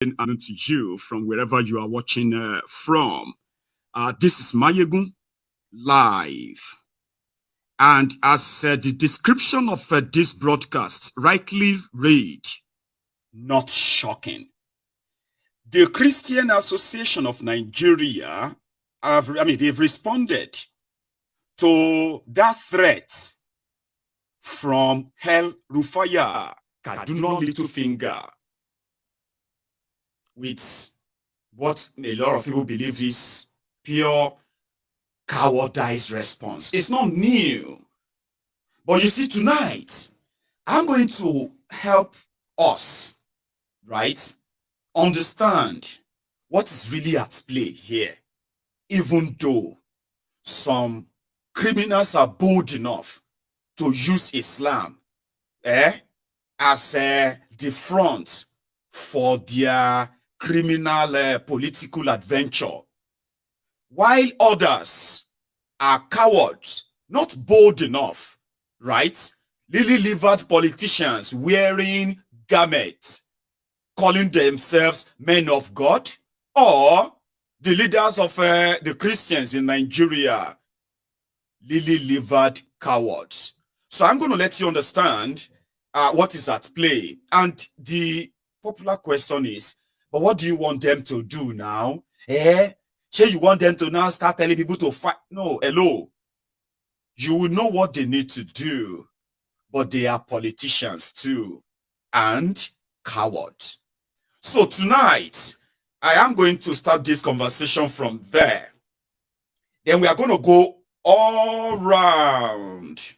And to you from wherever you are watching from. This is Maiyegun live. And as the description of this broadcast rightly read, not shocking. The Christian Association of Nigeria, they've responded to that threat from Hell Rufaya, Kaduna Littlefinger, with what a lot of people believe is pure cowardice response. It's not new. But you see, tonight, I'm going to help us, right, understand what is really at play here, even though some criminals are bold enough to use Islam as the front for their criminal political adventure, while others are cowards, not bold enough, right? Lily-livered politicians wearing garments, calling themselves men of God, or the leaders of the Christians in Nigeria, lily-livered cowards. So I'm going to let you understand what is at play. And the popular question is, but what do you want them to do now? Say you want them to now start telling people to fight? No, hello. You will know what they need to do, but they are politicians too, and cowards. So tonight, I am going to start this conversation from there. Then we are going to go all around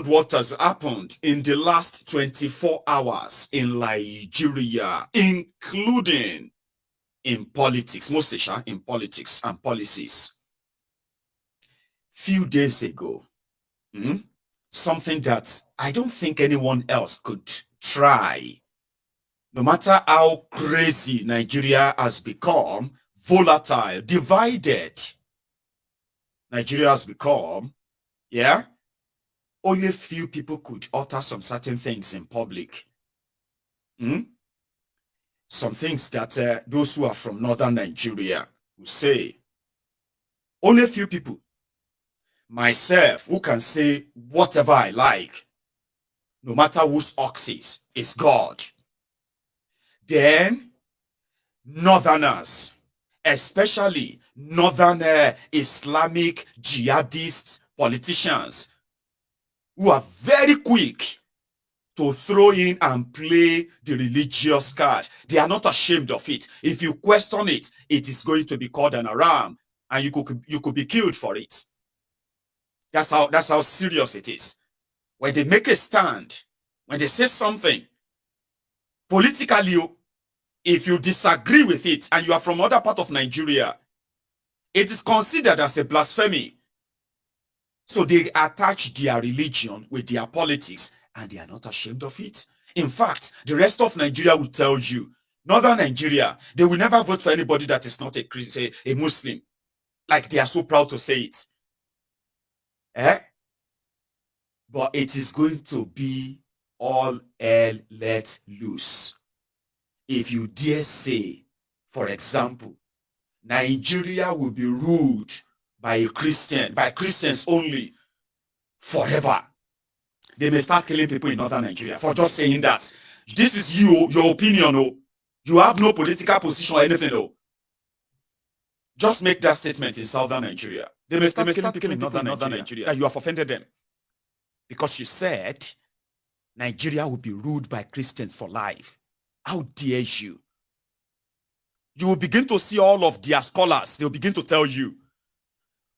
what has happened in the last 24 hours in Nigeria, including in politics, mostly in politics and policies. Few days ago, something that I don't think anyone else could try, no matter how crazy Nigeria has become, volatile, divided, Nigeria has become, only few people could utter some certain things in public. Some things that those who are from northern Nigeria will say. Only a few people, myself, who can say whatever I like, no matter whose ox is God. Then, northerners, especially northern Islamic jihadist politicians, who are very quick to throw in and play the religious card. They are not ashamed of it. If you question it, it is going to be called an haram, and you could be killed for it. That's how serious it is. When they make a stand, when they say something politically, if you disagree with it and you are from other part of Nigeria, it is considered as a blasphemy. So they attach their religion with their politics, and they are not ashamed of it. In fact, the rest of Nigeria will tell you, northern Nigeria, they will never vote for anybody that is not a Muslim. Like they are so proud to say it. But it is going to be all hell let loose. If you dare say, for example, Nigeria will be ruled by Christians only, forever, they may start killing people in northern Nigeria for just saying that. This is your opinion. You have no political position or anything. Just make that statement in southern Nigeria. They may start killing people in northern Nigeria. You have offended them. Because you said Nigeria will be ruled by Christians for life. How dare you? You will begin to see all of their scholars. They will begin to tell you,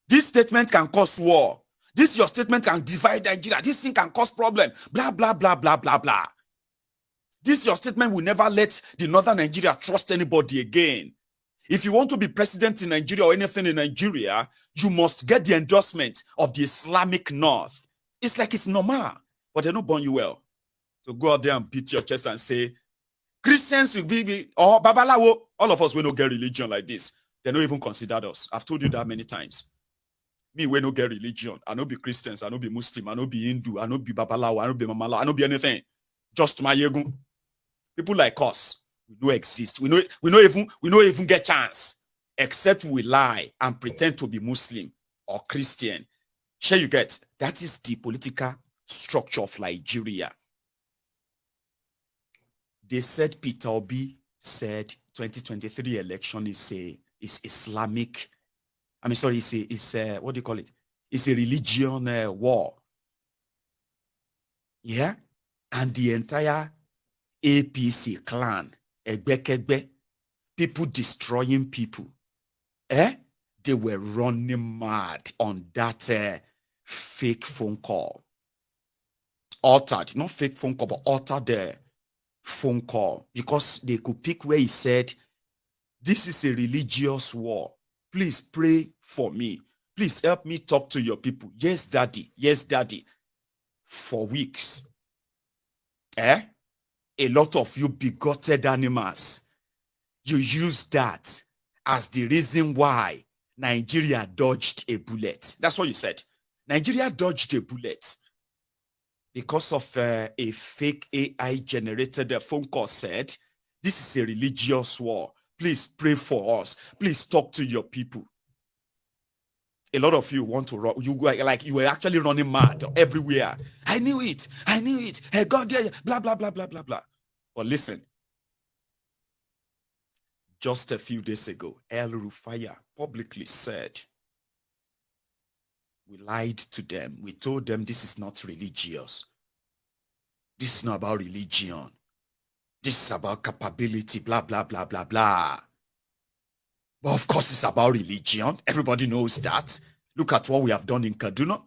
this statement can cause war. Your statement can divide Nigeria. This thing can cause problem. Blah, blah, blah, blah, blah, blah. Your statement will never let the northern Nigeria trust anybody again. If you want to be president in Nigeria or anything in Nigeria, you must get the endorsement of the Islamic North. It's like it's normal, but they don't burn you well. So go out there and beat your chest and say, Christians will be, or Babalawo, all of us will not get religion like this. They don't even consider us. I've told you that many times. Me, we no get religion. I no be Christians. I no be Muslim. I no be Hindu. I no be Babalawo. I no be Mamala. I no be anything. Just Maiyegun. People like us, We no exist. We no even get chance. Except we lie and pretend to be Muslim or Christian. Sure you get. That is the political structure of Nigeria. They said Peter Obi said 2023 election is Islamic. I mean, sorry, it's what do you call it? It's a religion war. Yeah. And the entire APC clan, people destroying people, they were running mad on that fake phone call. Altered, not fake phone call, but altered the phone call because they could pick where he said, this is a religious war. Please pray for me. Please help me talk to your people. Yes, daddy. Yes, daddy. For weeks. A lot of you bigoted animals, you use that as the reason why Nigeria dodged a bullet. That's what you said. Nigeria dodged a bullet because of a fake AI-generated phone call said, this is a religious war. Please pray for us. Please talk to your people. A lot of you want to run. You were actually running mad everywhere. I knew it. I knew it. Hey, God, yeah, blah, blah, blah, blah, blah, blah. But listen, just a few days ago, El Rufaya publicly said, we lied to them. We told them this is not religious. This is not about religion. This is about capability, blah, blah, blah, blah, blah. But of course, it's about religion. Everybody knows that. Look at what we have done in Kaduna.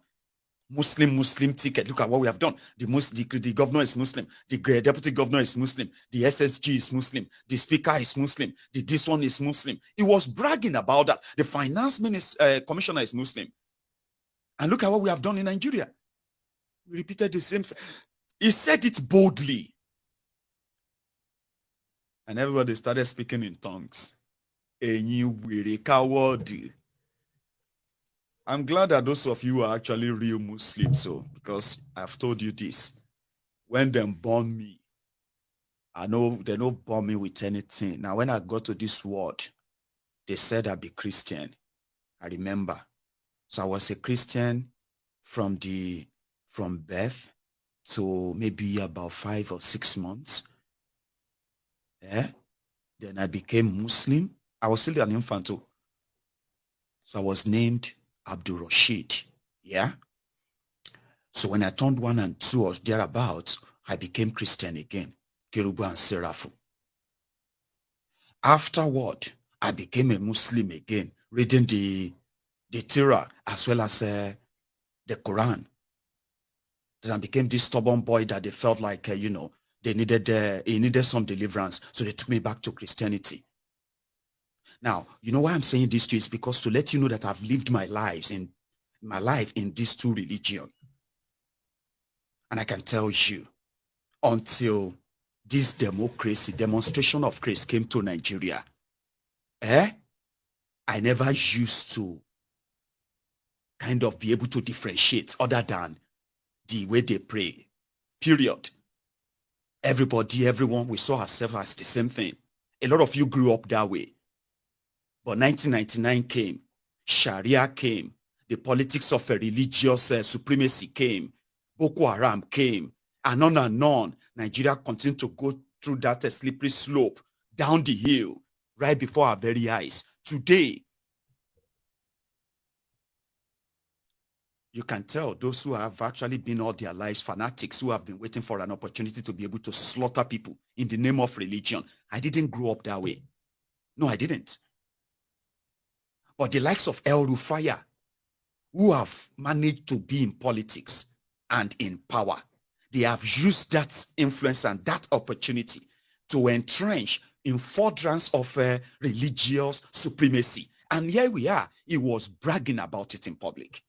Muslim ticket. Look at what we have done. The governor is Muslim. The deputy governor is Muslim. The SSG is Muslim. The speaker is Muslim. This one is Muslim. He was bragging about that. The finance commissioner is Muslim. And look at what we have done in Nigeria. We repeated the same thing. He said it boldly. And everybody started speaking in tongues. I'm glad that those of you are actually real Muslims, so because I've told you this. When them born me, I know they don't born me with anything. Now, when I got to this world, they said I'd be Christian. I remember. So I was a Christian from birth to maybe about 5 or 6 months. Yeah. Then I became Muslim. I was still an infant too. So I was named Abdul Rashid. Yeah. So when I turned 1 and 2 or thereabouts, I became Christian again. Kerubu and Seraphu. Afterward, I became a Muslim again, reading the Torah as well as the Quran. Then I became this stubborn boy that they felt like, he needed some deliverance. So they took me back to Christianity. Now, you know why I'm saying this to you is because to let you know that I've lived my life in these two religions. And I can tell you, until this demonstration of grace came to Nigeria, I never used to kind of be able to differentiate other than the way they pray. Period. Everyone, we saw ourselves as the same thing. A lot of you grew up that way. But 1999 came, Sharia came, the politics of a religious supremacy came, Boko Haram came, and on, Nigeria continued to go through that slippery slope, down the hill, right before our very eyes. Today, you can tell those who have actually been all their lives fanatics who have been waiting for an opportunity to be able to slaughter people in the name of religion. I didn't grow up that way. No, I didn't. But the likes of El Rufaya, who have managed to be in politics and in power, they have used that influence and that opportunity to entrench in furtherance of religious supremacy. And here we are. He was bragging about it in public.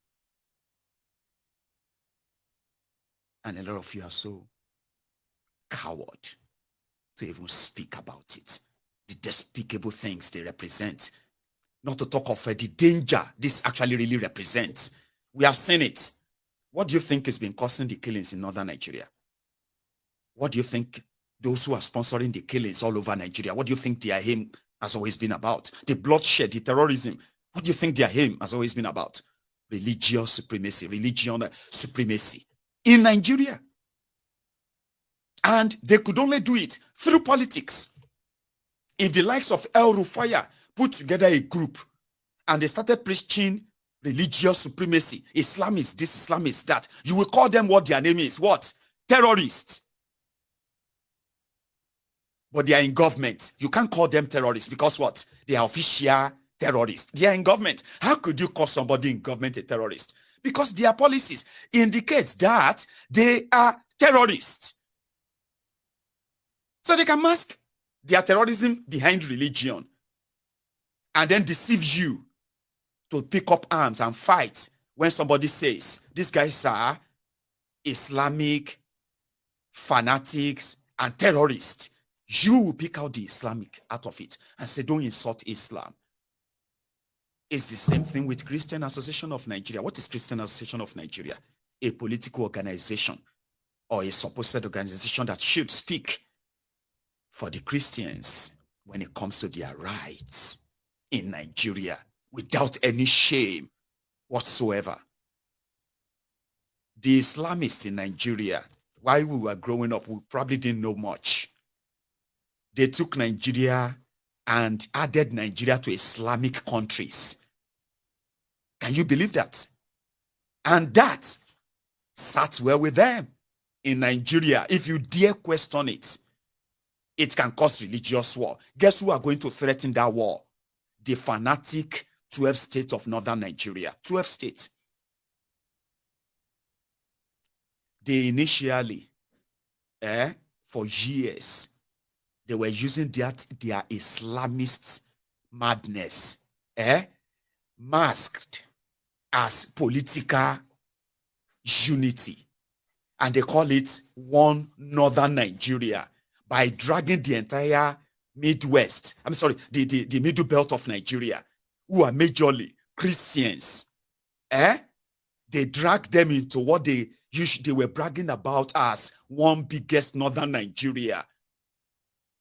And a lot of you are so coward to even speak about it. The despicable things they represent. Not to talk of the danger this actually really represents. We have seen it. What do you think has been causing the killings in northern Nigeria? What do you think Those who are sponsoring the killings all over Nigeria, what do you think their aim has always been about? The bloodshed, the terrorism, what do you think their aim has always been about? Religious supremacy, religion supremacy in Nigeria. And they could only do it through politics. If the likes of El Rufaya put together a group and they started preaching religious supremacy, Islam is this, Islam is that, you will call them what their name is. What? Terrorists. But they are in government. You can't call them terrorists because what? They are official terrorists. They are in government. How could you call somebody in government a terrorist? Because their policies indicates that they are terrorists. So they can mask their terrorism behind religion and then deceive you to pick up arms and fight when somebody says, these guys are Islamic fanatics and terrorists. You will pick out the Islamic out of it and say, don't insult Islam. It's the same thing with Christian Association of Nigeria. What is Christian Association of Nigeria? A political organization or a supposed organization that should speak for the Christians when it comes to their rights in Nigeria without any shame whatsoever. The Islamists in Nigeria, while we were growing up, we probably didn't know much. They took Nigeria and added Nigeria to Islamic countries. Can you believe that? And that sat well with them in Nigeria. If you dare question it, it can cause religious war. Guess who are going to threaten that war? The fanatic 12 states of northern Nigeria. 12 states. They initially, for years, they were using their Islamist madness, masked as political unity. And they call it one northern Nigeria by dragging the entire Midwest, the middle belt of Nigeria, who are majorly Christians. They drag them into what they were bragging about as one biggest northern Nigeria.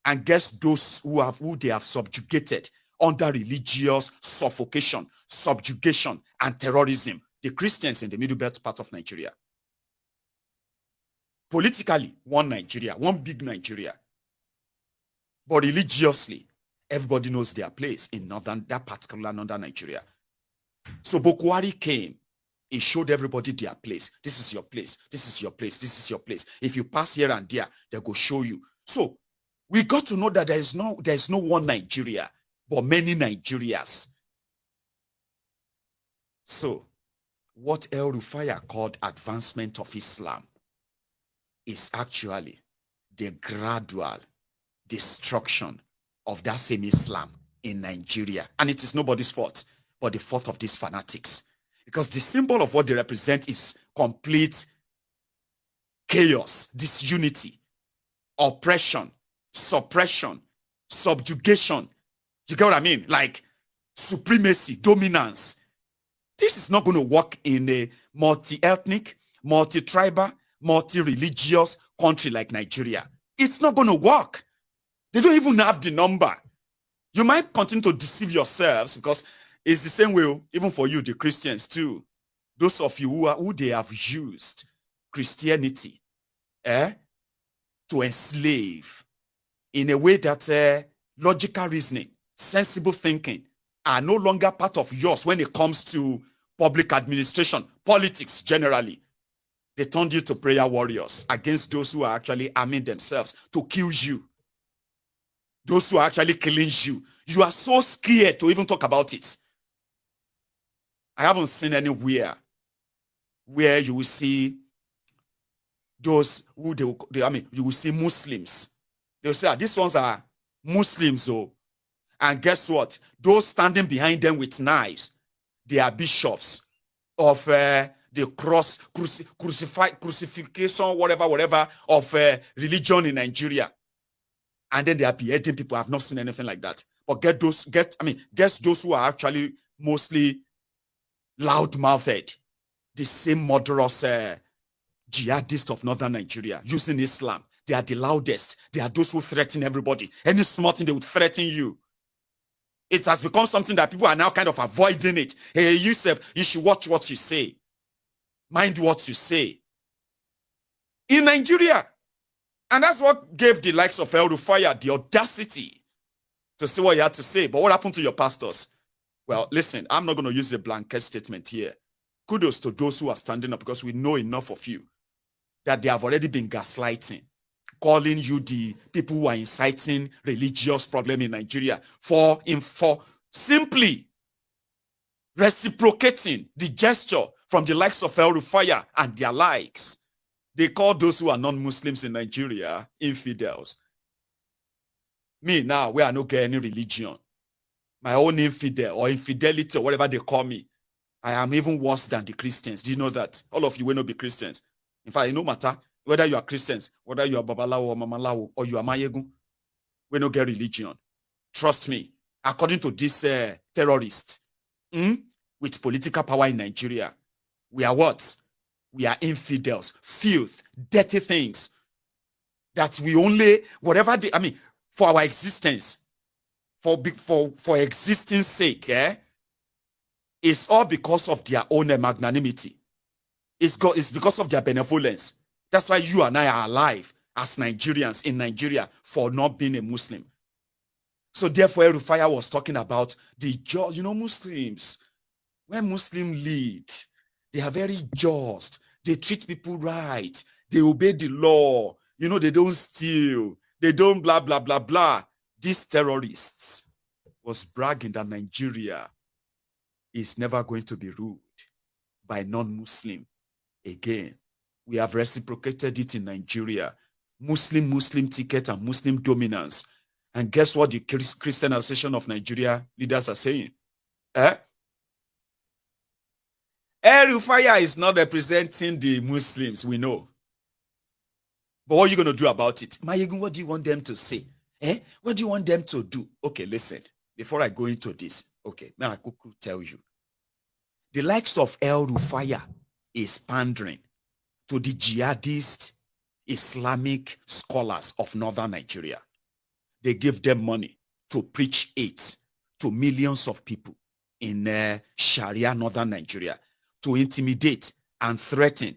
And guess those who they have subjugated under religious suffocation, subjugation, and terrorism? The Christians in the middle belt part of Nigeria. Politically, one Nigeria, one big Nigeria. But religiously, everybody knows their place in that particular northern Nigeria. So Boko Haram came. He showed everybody their place. This is your place. This is your place. This is your place. If you pass here and there, they go show you. So we got to know that there is no one Nigeria, but many Nigerias. So what El Rufaya called advancement of Islam is actually the gradual destruction of that same Islam in Nigeria. And it is nobody's fault, but the fault of these fanatics. Because the symbol of what they represent is complete chaos, disunity, oppression, suppression, subjugation. You get what I mean? Like supremacy, dominance. This is not going to work in a multi-ethnic, multi-tribal, multi-religious country like Nigeria. It's not going to work. They don't even have the number. You might continue to deceive yourselves because it's the same way, even for you, the Christians too. Those of you who they have used Christianity to enslave in a way that logical reasoning, sensible thinking are no longer part of yours when it comes to public administration, politics generally. They turned you to prayer warriors against those who are actually arming themselves to kill you. Those who are actually killing you. You are so scared to even talk about it. I haven't seen anywhere where you will see those who you will see Muslims. They'll say, these ones are Muslims, oh. And guess what? Those standing behind them with knives, they are bishops of the crucifixion, whatever of religion in Nigeria. And then they are beheading people. I've not seen anything like that. But guess those who are actually mostly loud-mouthed, the same murderous jihadists of northern Nigeria using Islam. They are the loudest. They are those who threaten everybody. Any small thing, they would threaten you. It has become something that people are now kind of avoiding it. Hey, Yusuf, you should watch what you say. Mind what you say. In Nigeria. And that's what gave the likes of El Rufai the audacity to say what he had to say. But what happened to your pastors? Well, listen, I'm not going to use a blanket statement here. Kudos to those who are standing up, because we know enough of you that they have already been gaslighting, calling you the people who are inciting religious problem in Nigeria for simply reciprocating the gesture from the likes of El Rufai and their likes. They call those who are non-Muslims in Nigeria infidels. Me now, where I don't get any religion, my own infidel or infidelity or whatever they call me, I am even worse than the Christians. Do you know that? All of you will not be Christians. In fact, it no matter whether you are Christians, whether you are Babalawo or Mamalawo, or you are Maiyegun, we don't get religion. Trust me. According to this terrorist with political power in Nigeria, we are what? We are infidels, filth, dirty things that we only, whatever they, I mean, for our existence, for existing sake, it's all because of their own magnanimity. It's because of their benevolence. That's why you and I are alive as Nigerians in Nigeria for not being a Muslim. So therefore, El Rufai was talking about the just, Muslims. When Muslims lead, they are very just. They treat people right. They obey the law. They don't steal. They don't blah, blah, blah, blah. These terrorists was bragging that Nigeria is never going to be ruled by non-Muslim again. We have reciprocated it in Nigeria. Muslim ticket and Muslim dominance. And guess what the Christian Association of Nigeria leaders are saying? El Rufai is not representing the Muslims, we know. But what are you going to do about it? Maiyegun, what do you want them to say? What do you want them to do? Okay, listen. Before I go into this, okay, may I quickly tell you. The likes of El Rufai is pandering to the jihadist Islamic scholars of northern Nigeria. They give them money to preach it to millions of people in Sharia northern Nigeria, to intimidate and threaten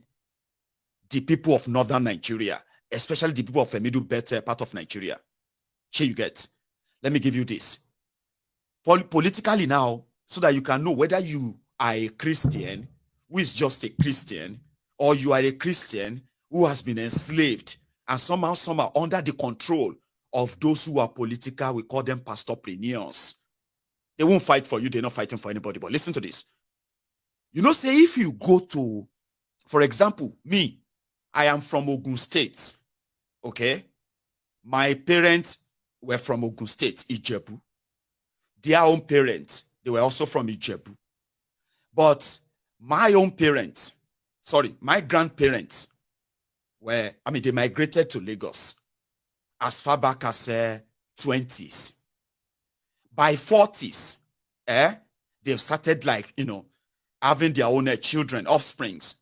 the people of northern Nigeria, especially the people of the middle belt part of Nigeria. Here you get. Let me give you this. Politically now, so that you can know whether you are a Christian who is just a Christian, or you are a Christian who has been enslaved and somehow under the control of those who are political. We call them pastorpreneurs. They won't fight for you. They're not fighting for anybody. But listen to this. Say if you go to, for example, me, I am from Ogun State, okay? My parents were from Ogun State, Ijebu. Their own parents, they were also from Ijebu. But my own parents, my grandparents they migrated to Lagos as far back as 20s. By 40s, they've started having their own children, offsprings.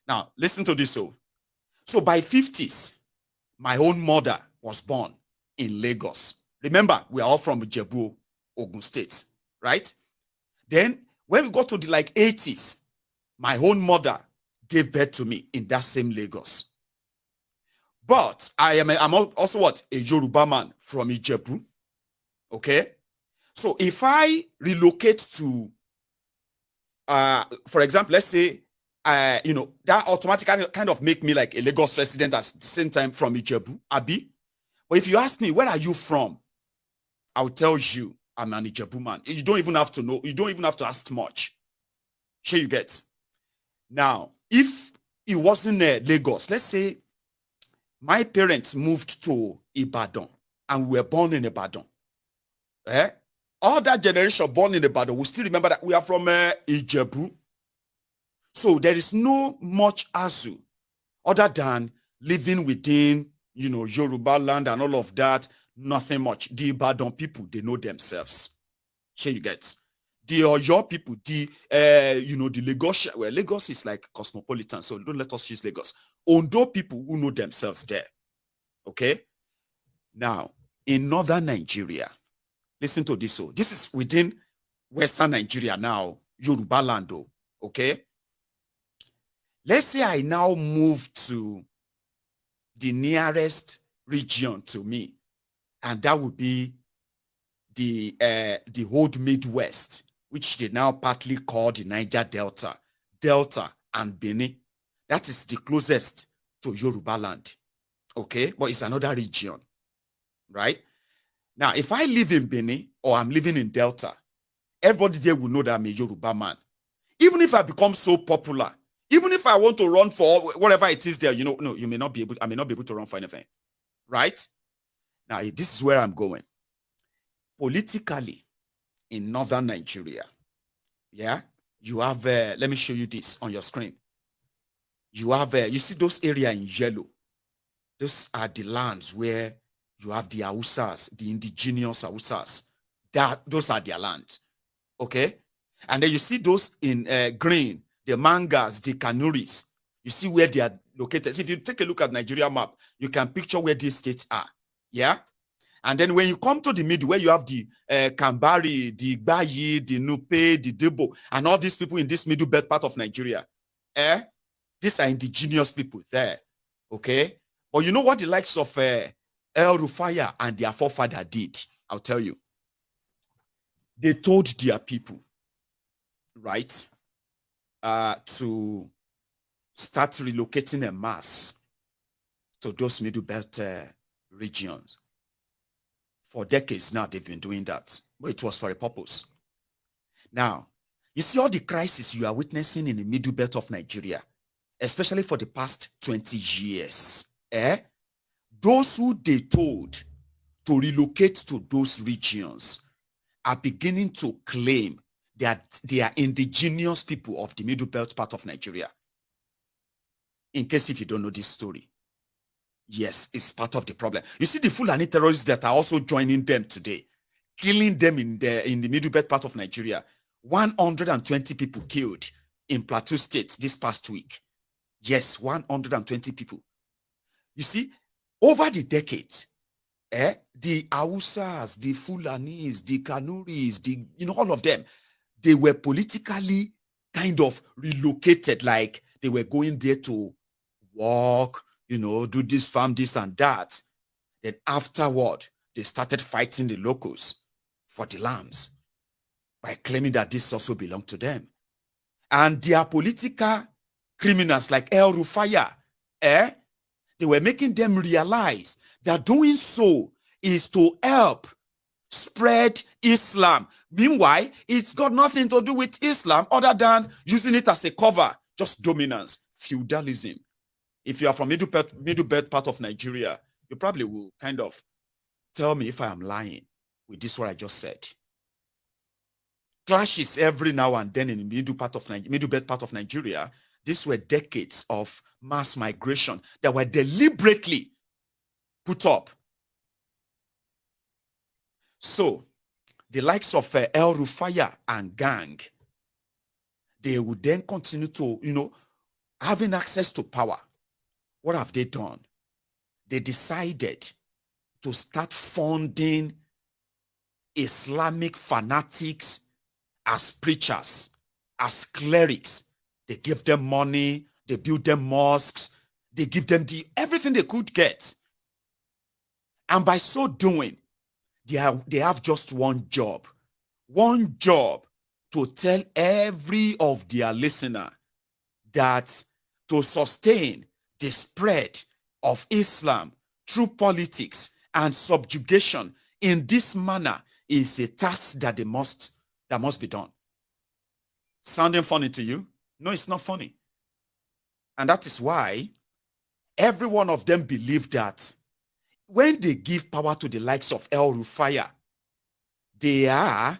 Now, listen to this. So by 50s, my own mother was born in Lagos. Remember, we are all from Ijebu, Ogun State, right? Then, when we got to the 80s, my own mother gave birth to me in that same Lagos. But I'm also what? A Yoruba man from Ijebu. Okay? So if I relocate to, for example, let's say, that automatically kind of make me like a Lagos resident at the same time from Ijebu, Abi. But if you ask me, where are you from? I'll tell you, I'm an Ijebu man. You don't even have to know. You don't even have to ask much. Sure you get. Now, if it wasn't Lagos, let's say my parents moved to Ibadan and we were born in Ibadan. All that generation born in Ibadan will still remember that we are from Ijebu. So there is no much azu other than living within, Yoruba land and all of that. Nothing much. The Ibadan people, they know themselves. Sure you get. The Oyo people, the Lagos, well, Lagos is like cosmopolitan, so don't let us use Lagos. Ondo people who know themselves there. Okay? Now, in northern Nigeria, listen to this. So this is within western Nigeria now, Yoruba land. Okay? Let's say I now move to the nearest region to me, and that would be the old Midwest, which they now partly call the Niger Delta and Benin. That is the closest to Yoruba land. Okay? But it's another region, right? Now, if I live in Benin or I'm living in Delta, everybody there will know that I'm a Yoruba man. Even if I become so popular, even if I want to run for whatever it is there, no, I may not be able to run for anything, right? Now, this is where I'm going. Politically, in northern Nigeria, yeah, you have, let me show you this on your screen. You have, you see those areas in yellow. Those are the lands where you have the Hausas, the indigenous Hausas. Those are their land, okay? And then you see those in green, the Mangas, the Kanuris. You see where they are located. So if you take a look at Nigeria map, you can picture where these states are, yeah? And then when you come to the middle, where you have the Kambari, the Bayi, the Nupe, the Debo, and all these people in this middle belt part of Nigeria, these are indigenous people there, okay? But you know what the likes of El Rufaya and their forefather did? I'll tell you. They told their people, right, to start relocating en masse to those middle belt regions. For decades now, they've been doing that, but it was for a purpose. Now, you see all the crisis you are witnessing in the middle belt of Nigeria, especially for the past 20 years, those who they told to relocate to those regions are beginning to claim that they are indigenous people of the middle belt part of Nigeria. In case if you don't know this story, yes, it's part of the problem. You see the Fulani terrorists that are also joining them today, killing them in the middle belt part of Nigeria. 120 people killed in Plateau State this past week. Yes, 120 people. You see, over the decades, the Hausas, the Fulanis, the Kanuris, all of them, they were politically kind of relocated, like they were going there to work, do this, farm, this and that. Then afterward, they started fighting the locals for the lands by claiming that this also belonged to them. And their political criminals like El Rufaya, they were making them realize that doing so is to help spread Islam. Meanwhile, it's got nothing to do with Islam other than using it as a cover, just dominance, feudalism. If you are from middle belt part of Nigeria, you probably will kind of tell me if I am lying with this what I just said. Clashes every now and then in the middle belt part of Nigeria. These were decades of mass migration that were deliberately put up. So, the likes of El Rufaya and gang, they would then continue to, having access to power. What have they done? They decided to start funding Islamic fanatics as preachers, as clerics. They give them money, they build them mosques, they give them everything they could get. And by so doing, they have just one job to tell every of their listener that to sustain the spread of Islam through politics and subjugation in this manner is a task that must be done. Sounding funny to you? No, it's not funny. And that is why every one of them believe that when they give power to the likes of El Rufaya, they are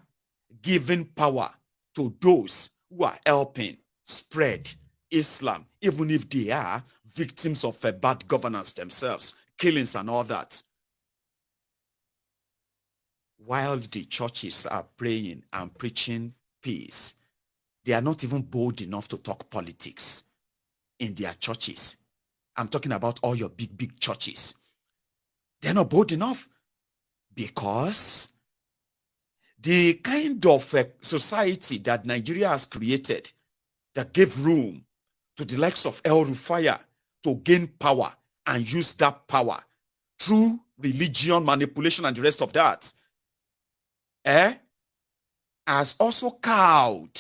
giving power to those who are helping spread Islam, even if they are victims of bad governance themselves, killings and all that. While the churches are praying and preaching peace, they are not even bold enough to talk politics in their churches. I'm talking about all your big churches. They're not bold enough because the kind of society that Nigeria has created that gave room to the likes of El Rufai to gain power and use that power through religion, manipulation, and the rest of that, has also cowed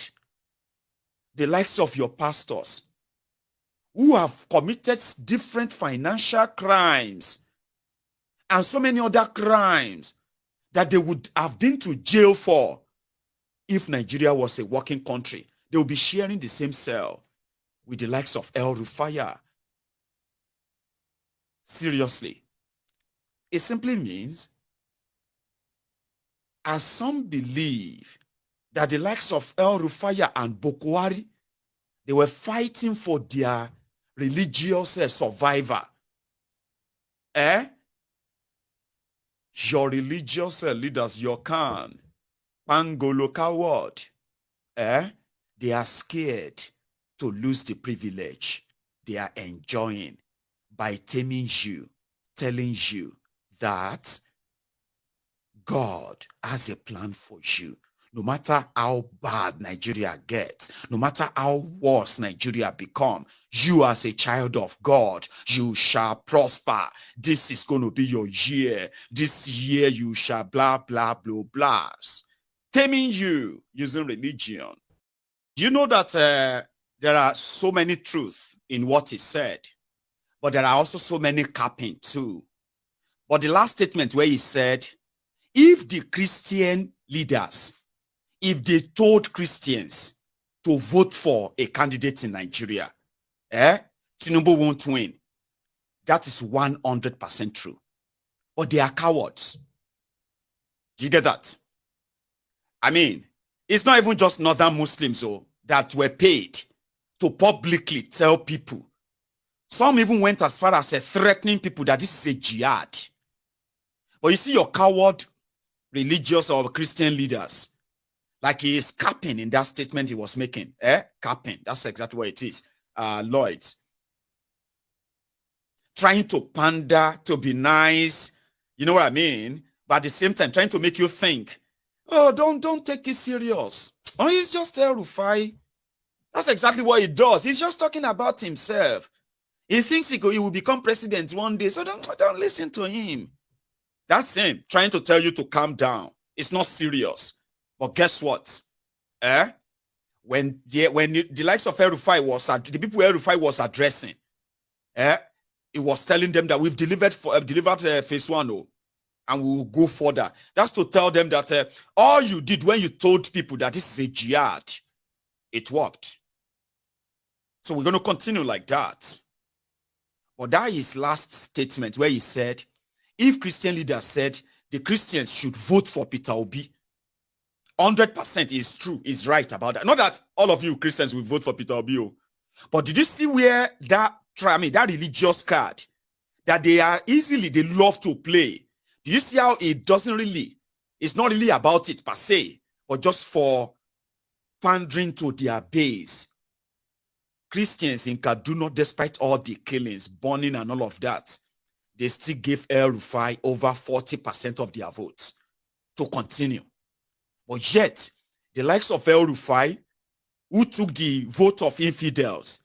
the likes of your pastors who have committed different financial crimes and so many other crimes that they would have been to jail for if Nigeria was a working country. They will be sharing the same cell with the likes of El Rufai. Seriously. It simply means, as some believe that the likes of El Rufai and Boko Haram, they were fighting for their religious survivor. Your religious leaders, your Khan, Pangoloka word, they are scared to lose the privilege they are enjoying by taming you, telling you that God has a plan for you. No matter how bad Nigeria gets, no matter how worse Nigeria become, you as a child of God, you shall prosper. This is going to be your year. This year you shall blah, blah, blah, blahs. Taming you using religion. You know that there are so many truths in what he said, but there are also so many capping too. But the last statement where he said, if the Christian leaders, if they told Christians to vote for a candidate in Nigeria, Tinubu won't win. That is 100% true. But they are cowards. Do you get that? I mean, it's not even just northern Muslims that were paid to publicly tell people. Some even went as far as threatening people that this is a jihad. But you see your coward religious or Christian leaders, like he is capping in that statement he was making. Capping. That's exactly what it is. Lloyd. Trying to pander, to be nice. You know what I mean? But at the same time, trying to make you think, oh, don't take it serious. Oh, he's just El Rufai. That's exactly what he does. He's just talking about himself. He thinks he will become president one day. So don't listen to him. That's him trying to tell you to calm down. It's not serious. But guess what? When the likes of El Rufai was the people El Rufai was addressing, it was telling them that we've delivered phase 1, and we will go further. That's to tell them that all you did when you told people that this is a jihad, it worked. So we're going to continue like that. But that is his last statement where he said, if Christian leaders said the Christians should vote for Peter Obi, 100% is true, is right about that. Not that all of you Christians will vote for Peter Obi, but did you see where that religious card that they love to play? Do you see how it it's not really about it per se, but just for pandering to their base. Christians in Kaduna, despite all the killings, burning and all of that, they still gave El Rufai over 40% of their votes to continue. But yet, the likes of El Rufai, who took the vote of infidels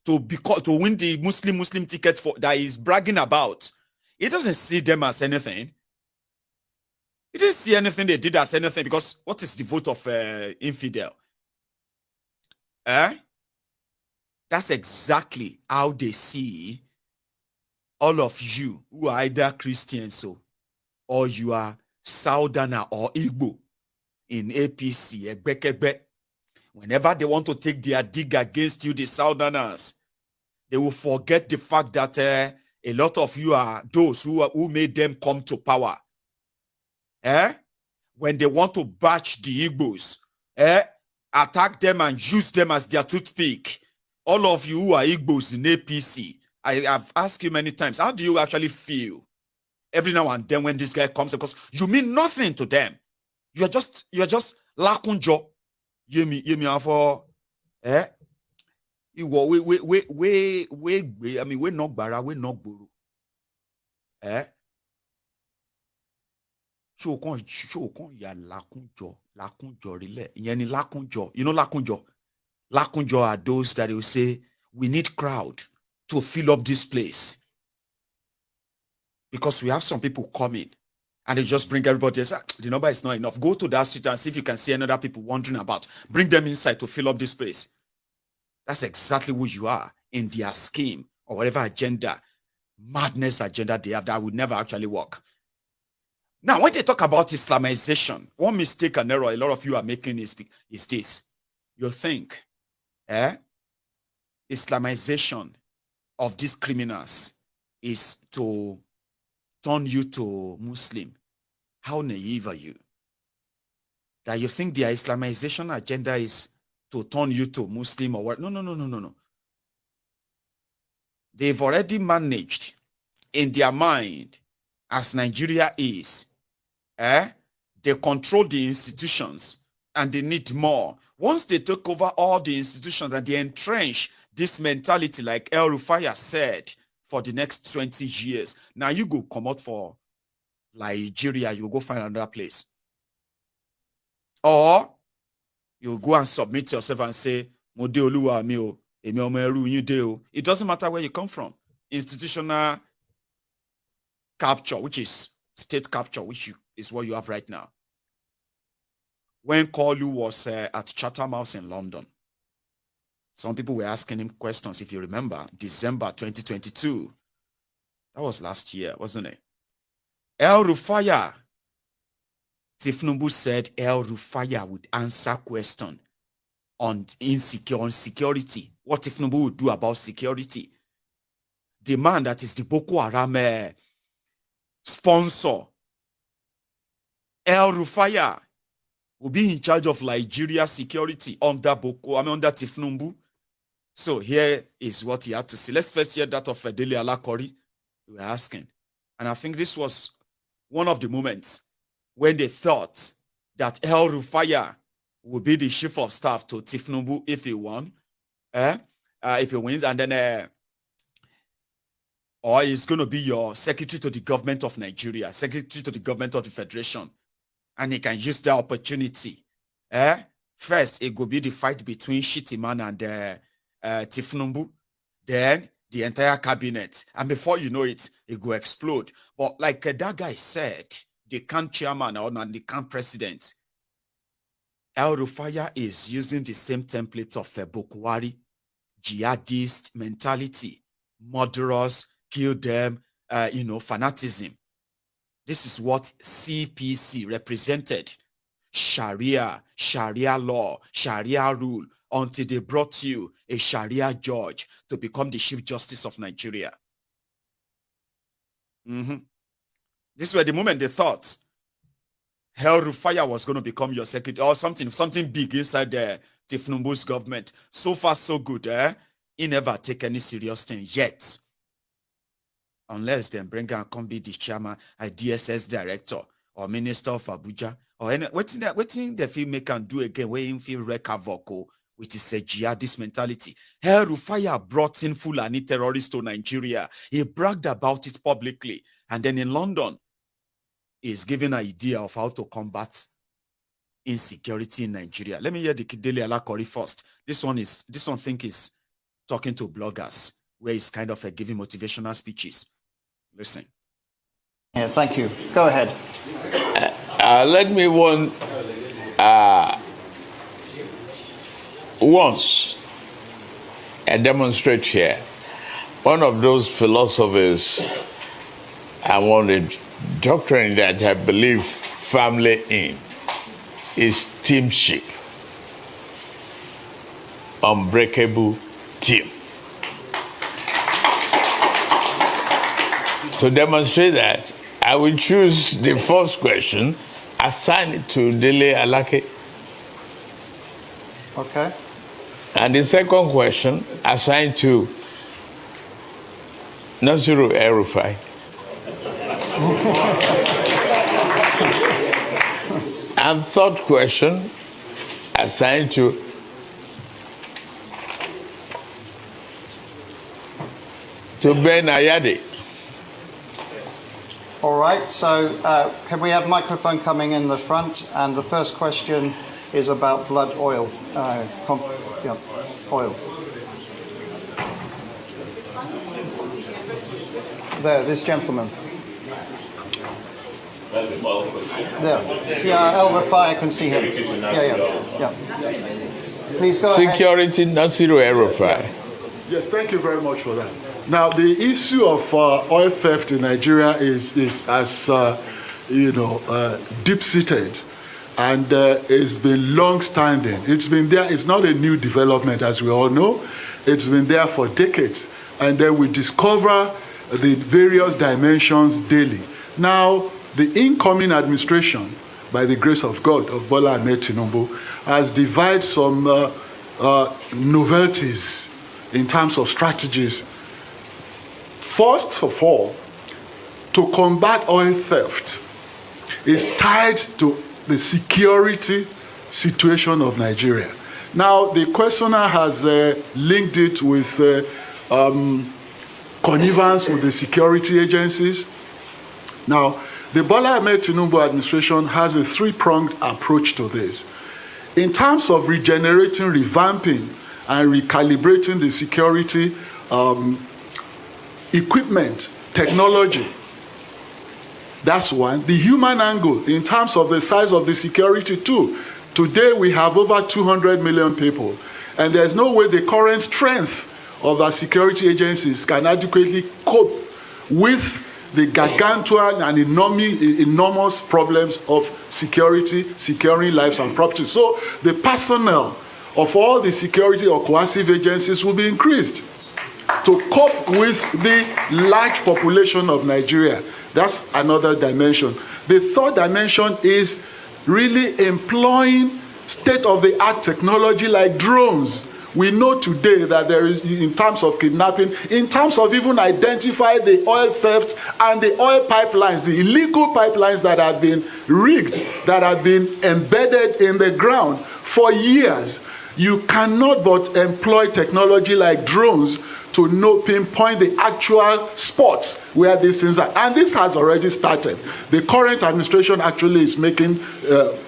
to win the Muslim ticket that he's bragging about, he doesn't see them as anything. He didn't see anything they did as anything, because what is the vote of infidel? That's exactly how they see all of you who are either Christians or you are Southerner or Igbo in APC, Egbekegbe. Whenever they want to take their dig against you, the Southerners, they will forget the fact that a lot of you are those who made them come to power. When they want to batch the Igbos, attack them and use them as their toothpick. All of you who are Igbos in APC, I have asked you many times, how do you actually feel every now and then when this guy comes? Because you mean nothing to them. You're just lakunjo. Yemi afo we not bara, we not guru. ya lakunjo rile. Yani lakunjo. You know lakunjo? Lakunjo are those that will say, we need crowd to fill up this place. Because we have some people coming and they just bring everybody. They say, the number is not enough. Go to that street and see if you can see another people wandering about. Bring them inside to fill up this place. That's exactly who you are in their scheme or whatever agenda, madness agenda they have that would never actually work. Now, when they talk about Islamization, one mistake and error a lot of you are making is this. You think, Islamization of these criminals is to turn you to Muslim. How naive are you? That you think their Islamization agenda is to turn you to Muslim or what? No. They've already managed in their mind, as Nigeria is, they control the institutions and they need more. Once they took over all the institutions and they entrench this mentality, like El Rufai said, for the next 20 years, now you go come out for Nigeria, you go find another place. Or you go and submit yourself and say, it doesn't matter where you come from. Institutional capture, which is state capture, which is what you have right now. When Kanu was at Chatham House in London, some people were asking him questions, if you remember, December 2022. That was last year, wasn't it? El Rufai, Tifnumbu said El Rufai would answer question on security. What Tifnumbu would do about security. The man that is the Boko Haram sponsor, El Rufai, will be in charge of Nigeria security under under Tifnumbu. So here is what he had to say. Let's first hear that of Dele Alakori. We were asking. And I think this was one of the moments when they thought that El Rufai would be the chief of staff to Tifnumbu if he won. If he wins, and then or he's going to be your secretary to the government of Nigeria, secretary to the government of the Federation. And he can use the opportunity. First, it will be the fight between Shitiman and Tifnumbu. Then the entire cabinet. And before you know it, it will explode. But like that guy said, the camp chairman or the camp president, El Rufai is using the same template of Bokwari, jihadist mentality, murderers, kill them, fanatism. This is what CPC represented. Sharia law, Sharia rule, until they brought you a Sharia judge to become the Chief Justice of Nigeria. This was the moment they thought El Rufai was going to become your secretary or something big inside the Tifnumbu's government. So far, so good. He never take any serious thing yet. Unless they bring and come be the chairman, a DSS director or minister of Abuja or any waiting the film can do again where him feel wreck havoc with his jihadist mentality. El Rufai brought in Fulani terrorists to Nigeria. He bragged about it publicly, and then in London, he's giving an idea of how to combat insecurity in Nigeria. Let me hear the Dele Alakori first. This one think is talking to bloggers, where he's kind of giving motivational speeches. Listen. Yeah, thank you. Go ahead. Let me once demonstrate here. One of those philosophers and one of the doctrine that I believe firmly in is teamship. Unbreakable team. To demonstrate that, I will choose the first question assigned to Dele Alake. Okay. And the second question assigned to Nasiru El Rufai. And third question assigned to Ben Ayade. All right, so can we have microphone coming in the front? And the first question is about blood oil. Oil. There, this gentleman. There. Yeah, El Rafai, I can see him. Yeah. Please go ahead. Security, not zero El Rafai. Yes, thank you very much for that. Now, the issue of oil theft in Nigeria is deep-seated, and it's been long-standing. It's been there. It's not a new development, as we all know. It's been there for decades, and then we discover the various dimensions daily. Now, the incoming administration, by the grace of God, of Bola Ahmed Tinubu, has devised some novelties in terms of strategies. First of all, to combat oil theft is tied to the security situation of Nigeria. Now, the questioner has linked it with connivance with the security agencies. Now, the Bola Ahmed Tinubu administration has a three-pronged approach to this. In terms of regenerating, revamping, and recalibrating the security equipment, technology, that's one. The human angle, in terms of the size of the security too. Today we have over 200 million people, and there's no way the current strength of our security agencies can adequately cope with the gargantuan and enormous problems of security, securing lives and property. So the personnel of all the security or coercive agencies will be increased to cope with the large population of Nigeria. That's another dimension. The third dimension is really employing state-of-the-art technology like drones. We know today that there is, in terms of kidnapping, in terms of even identify the oil theft and the oil pipelines, the illegal pipelines that have been rigged, that have been embedded in the ground for years. You cannot but employ technology like drones to pinpoint the actual spots where these things are. And this has already started. The current administration actually is making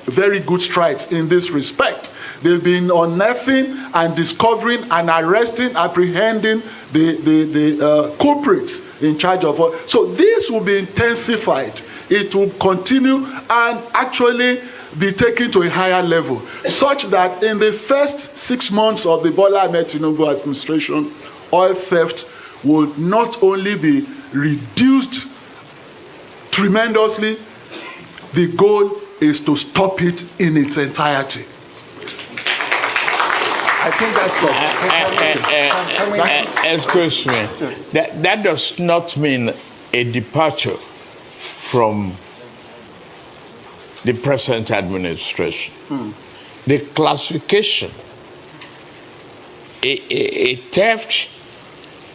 very good strides in this respect. They've been unearthing and discovering and arresting, apprehending the culprits in charge of all. So this will be intensified. It will continue and actually be taken to a higher level, such that in the first 6 months of the Bola Ahmed Tinubu administration, oil theft will not only be reduced tremendously, the goal is to stop it in its entirety. I think that's all. Excuse me. That does not mean a departure from the present administration. The classification, a theft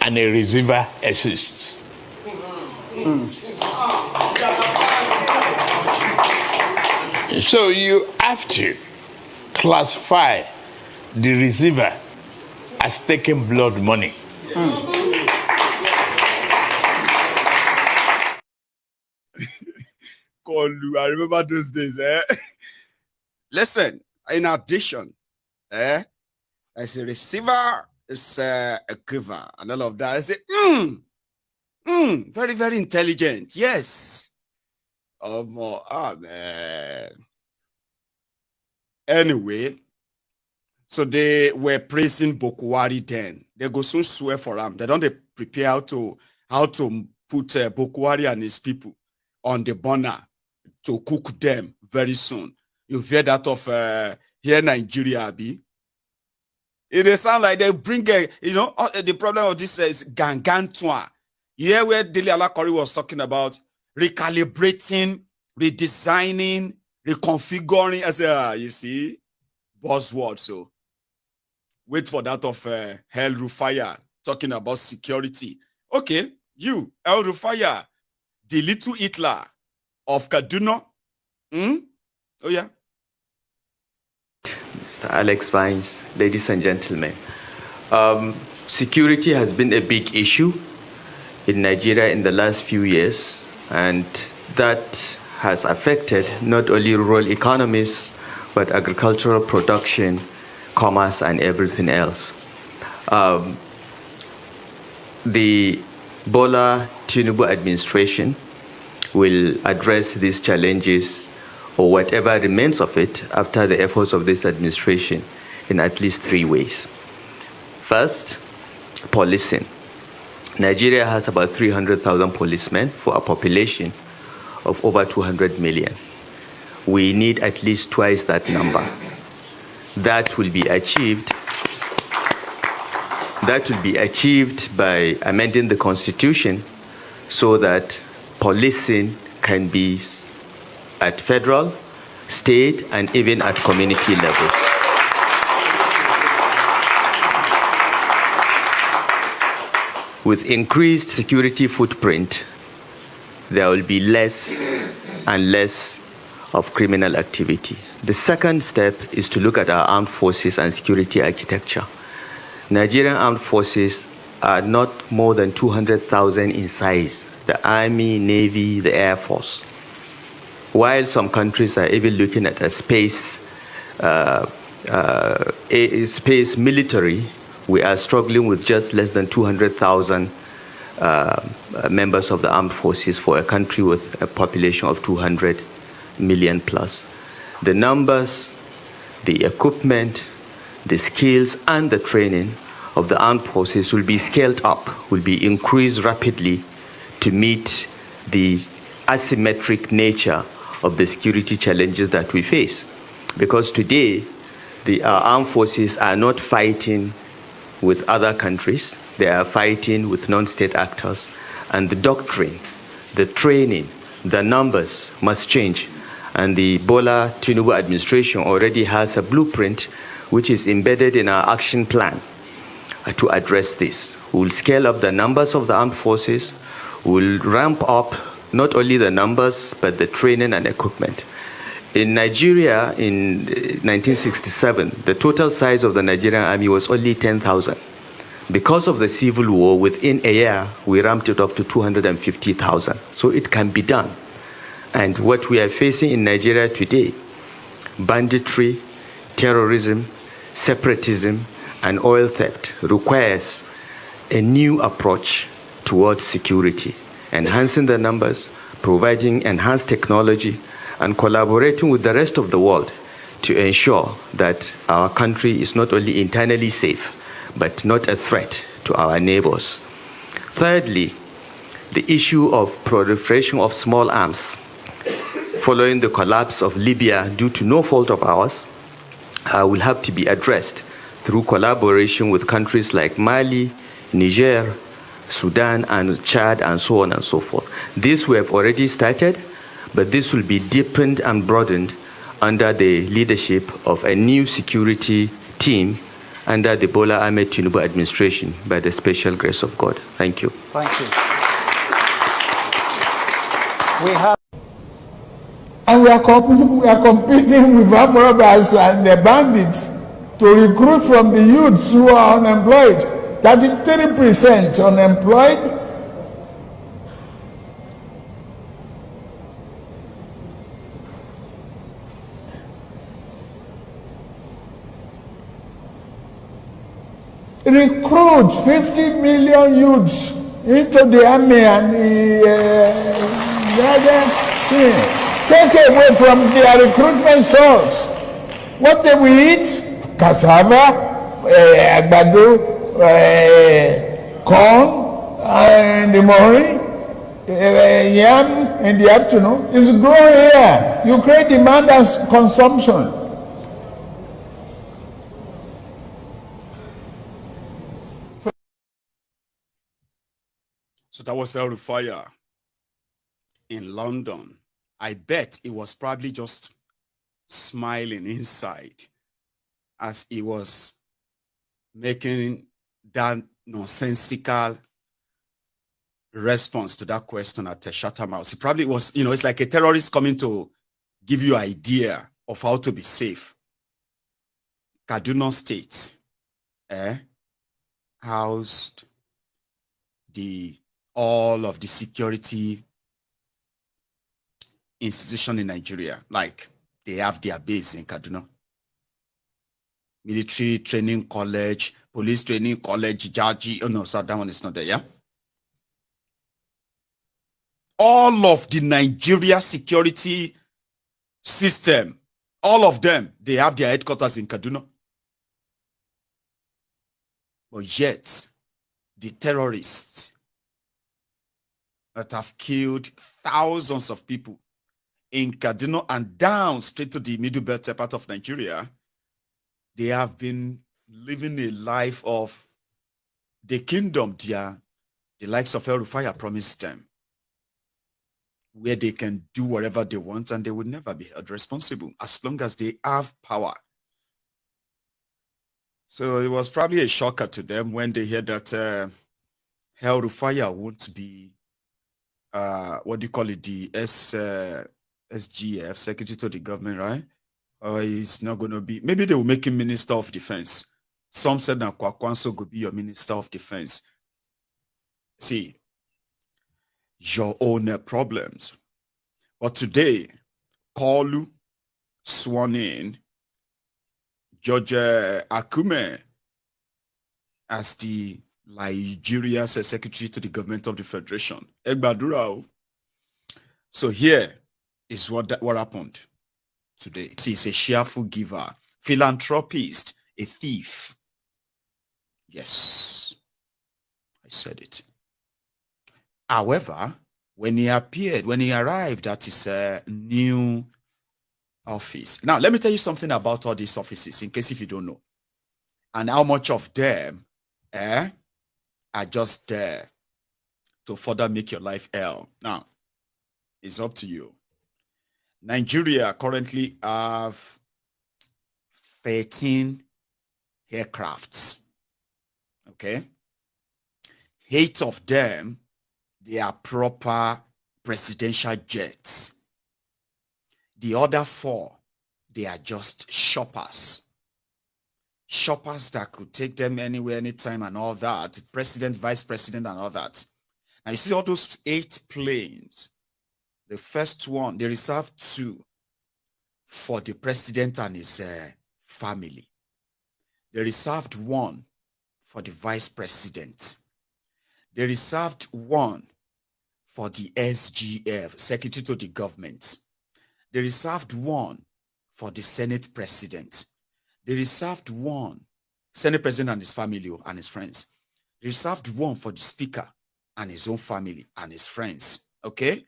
and a receiver exists. So you have to classify the receiver as taking blood money. Kanu, I remember those days. Listen, in addition, as a receiver, it's a giver, and all of that. I say, very, very intelligent. Yes. Man. Anyway, so they were praising Bokwari then. They go soon swear for him. They don't prepare how to put Bokwari and his people on the burner to cook them very soon. You've heard that of here in Nigeria, Abi. It sounds like they bring the problem of this is gangantua. Here where Dele Alakori was talking about recalibrating, redesigning, reconfiguring. I say, you see, buzzword. So wait for that of El Rufai talking about security. Okay, you, El Rufai, the little Hitler of Kaduna. Oh yeah. Mr. Alex Vines, ladies and gentlemen, security has been a big issue in Nigeria in the last few years, and that has affected not only rural economies, but agricultural production, commerce, and everything else. The Bola Tinubu administration will address these challenges or whatever remains of it after the efforts of this administration in at least 3 ways. First, policing. Nigeria has about 300,000 policemen for a population of over 200 million. We need at least twice that number. That will be achieved by amending the constitution so that policing can be at federal, state, and even at community levels. With increased security footprint, there will be less and less of criminal activity. The second step is to look at our armed forces and security architecture. Nigerian armed forces are not more than 200,000 in size, the Army, Navy, the Air Force. While some countries are even looking at a space military, we are struggling with just less than 200,000 members of the armed forces for a country with a population of 200 million plus. The numbers, the equipment, the skills, and the training of the armed forces will be scaled up, will be increased rapidly to meet the asymmetric nature of the security challenges that we face. Because today, our armed forces are not fighting with other countries, they are fighting with non-state actors, and the doctrine, the training, the numbers must change. And the Bola Tinubu administration already has a blueprint which is embedded in our action plan to address this. We will scale up the numbers of the armed forces, we will ramp up not only the numbers, but the training and equipment. In Nigeria, in 1967, the total size of the Nigerian army was only 10,000. Because of the civil war, within a year, we ramped it up to 250,000. So it can be done. And what we are facing in Nigeria today, banditry, terrorism, separatism, and oil theft, requires a new approach towards security, enhancing the numbers, providing enhanced technology, and collaborating with the rest of the world to ensure that our country is not only internally safe, but not a threat to our neighbors. Thirdly, the issue of proliferation of small arms. Following the collapse of Libya due to no fault of ours, will have to be addressed through collaboration with countries like Mali, Niger, Sudan, and Chad, and so on and so forth. This we have already started, but this will be deepened and broadened under the leadership of a new security team under the Bola Ahmed Tinubu administration by the special grace of God. Thank you. Thank you. We have. And we are competing with armed robbers and the bandits to recruit from the youths who are unemployed. 33% unemployed. Recruit 50 million youths into the army and the other thing. Take away from their recruitment source. What they will eat? Cassava, agbado, corn in the morning, yam in the afternoon. It's growing here. You create demand and consumption. So that was El Rufaya in London. I bet he was probably just smiling inside as he was making that nonsensical response to that question at the Chatham House. He probably was, it's like a terrorist coming to give you an idea of how to be safe. Kaduna State housed all of the security institution in Nigeria. Like, they have their base in Kaduna. Military training college, police training college, Jaji. Oh no, sorry, that one is not there, yeah? All of the Nigeria security system, all of them, they have their headquarters in Kaduna. But yet, the terrorists that have killed thousands of people in Kaduna and down straight to the middle belt part of Nigeria, they have been living a life of the kingdom the likes of El-Rufai promised them, where they can do whatever they want and they will never be held responsible as long as they have power. So it was probably a shocker to them when they heard that El-Rufai won't be, what do you call it, the SGF, Secretary to the Government, right? He's not going to be, maybe they will make him Minister of Defense. Some said that Kwakwanso could be your Minister of Defense. See, your own problems. But today, Kalu sworn in George Akume as the Nigeria's Secretary to the Government of the Federation. Egbadurao. So here is what happened today. He's a cheerful giver, philanthropist, a thief. Yes, I said it. However, when he arrived at his new office. Now, let me tell you something about all these offices, in case if you don't know. And how much of them are just there to further make your life hell. Now, it's up to you. Nigeria currently have 13 aircrafts. Okay? 8 of them, they are proper presidential jets. The other 4, they are just shoppers. Shoppers that could take them anywhere, anytime and all that. President, vice president and all that. Now you see all those 8 planes. The first one, they reserved 2 for the president and his family. They reserved 1 for the vice president. They reserved 1 for the SGF, Secretary to the Government. They reserved 1 for the Senate President. They reserved 1, Senate President and his family and his friends. They reserved 1 for the Speaker and his own family and his friends. Okay?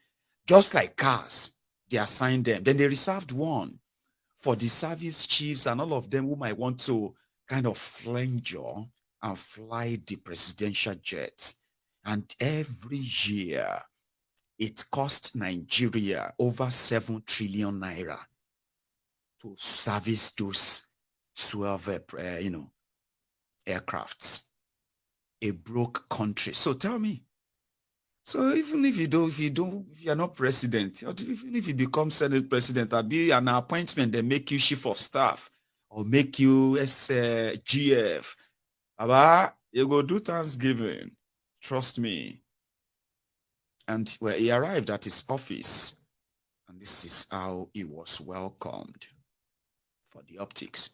Just like cars, they assigned them. Then they reserved 1 for the service chiefs and all of them who might want to kind of flange and fly the presidential jet. And every year, it cost Nigeria over 7 trillion naira to service those 12, aircrafts. A broke country. So tell me. So even if you are not president, or even if you become Senate president, there'll be an appointment that make you chief of staff or make you GF. Aba, you go do Thanksgiving. Trust me. And where he arrived at his office, and this is how he was welcomed for the optics.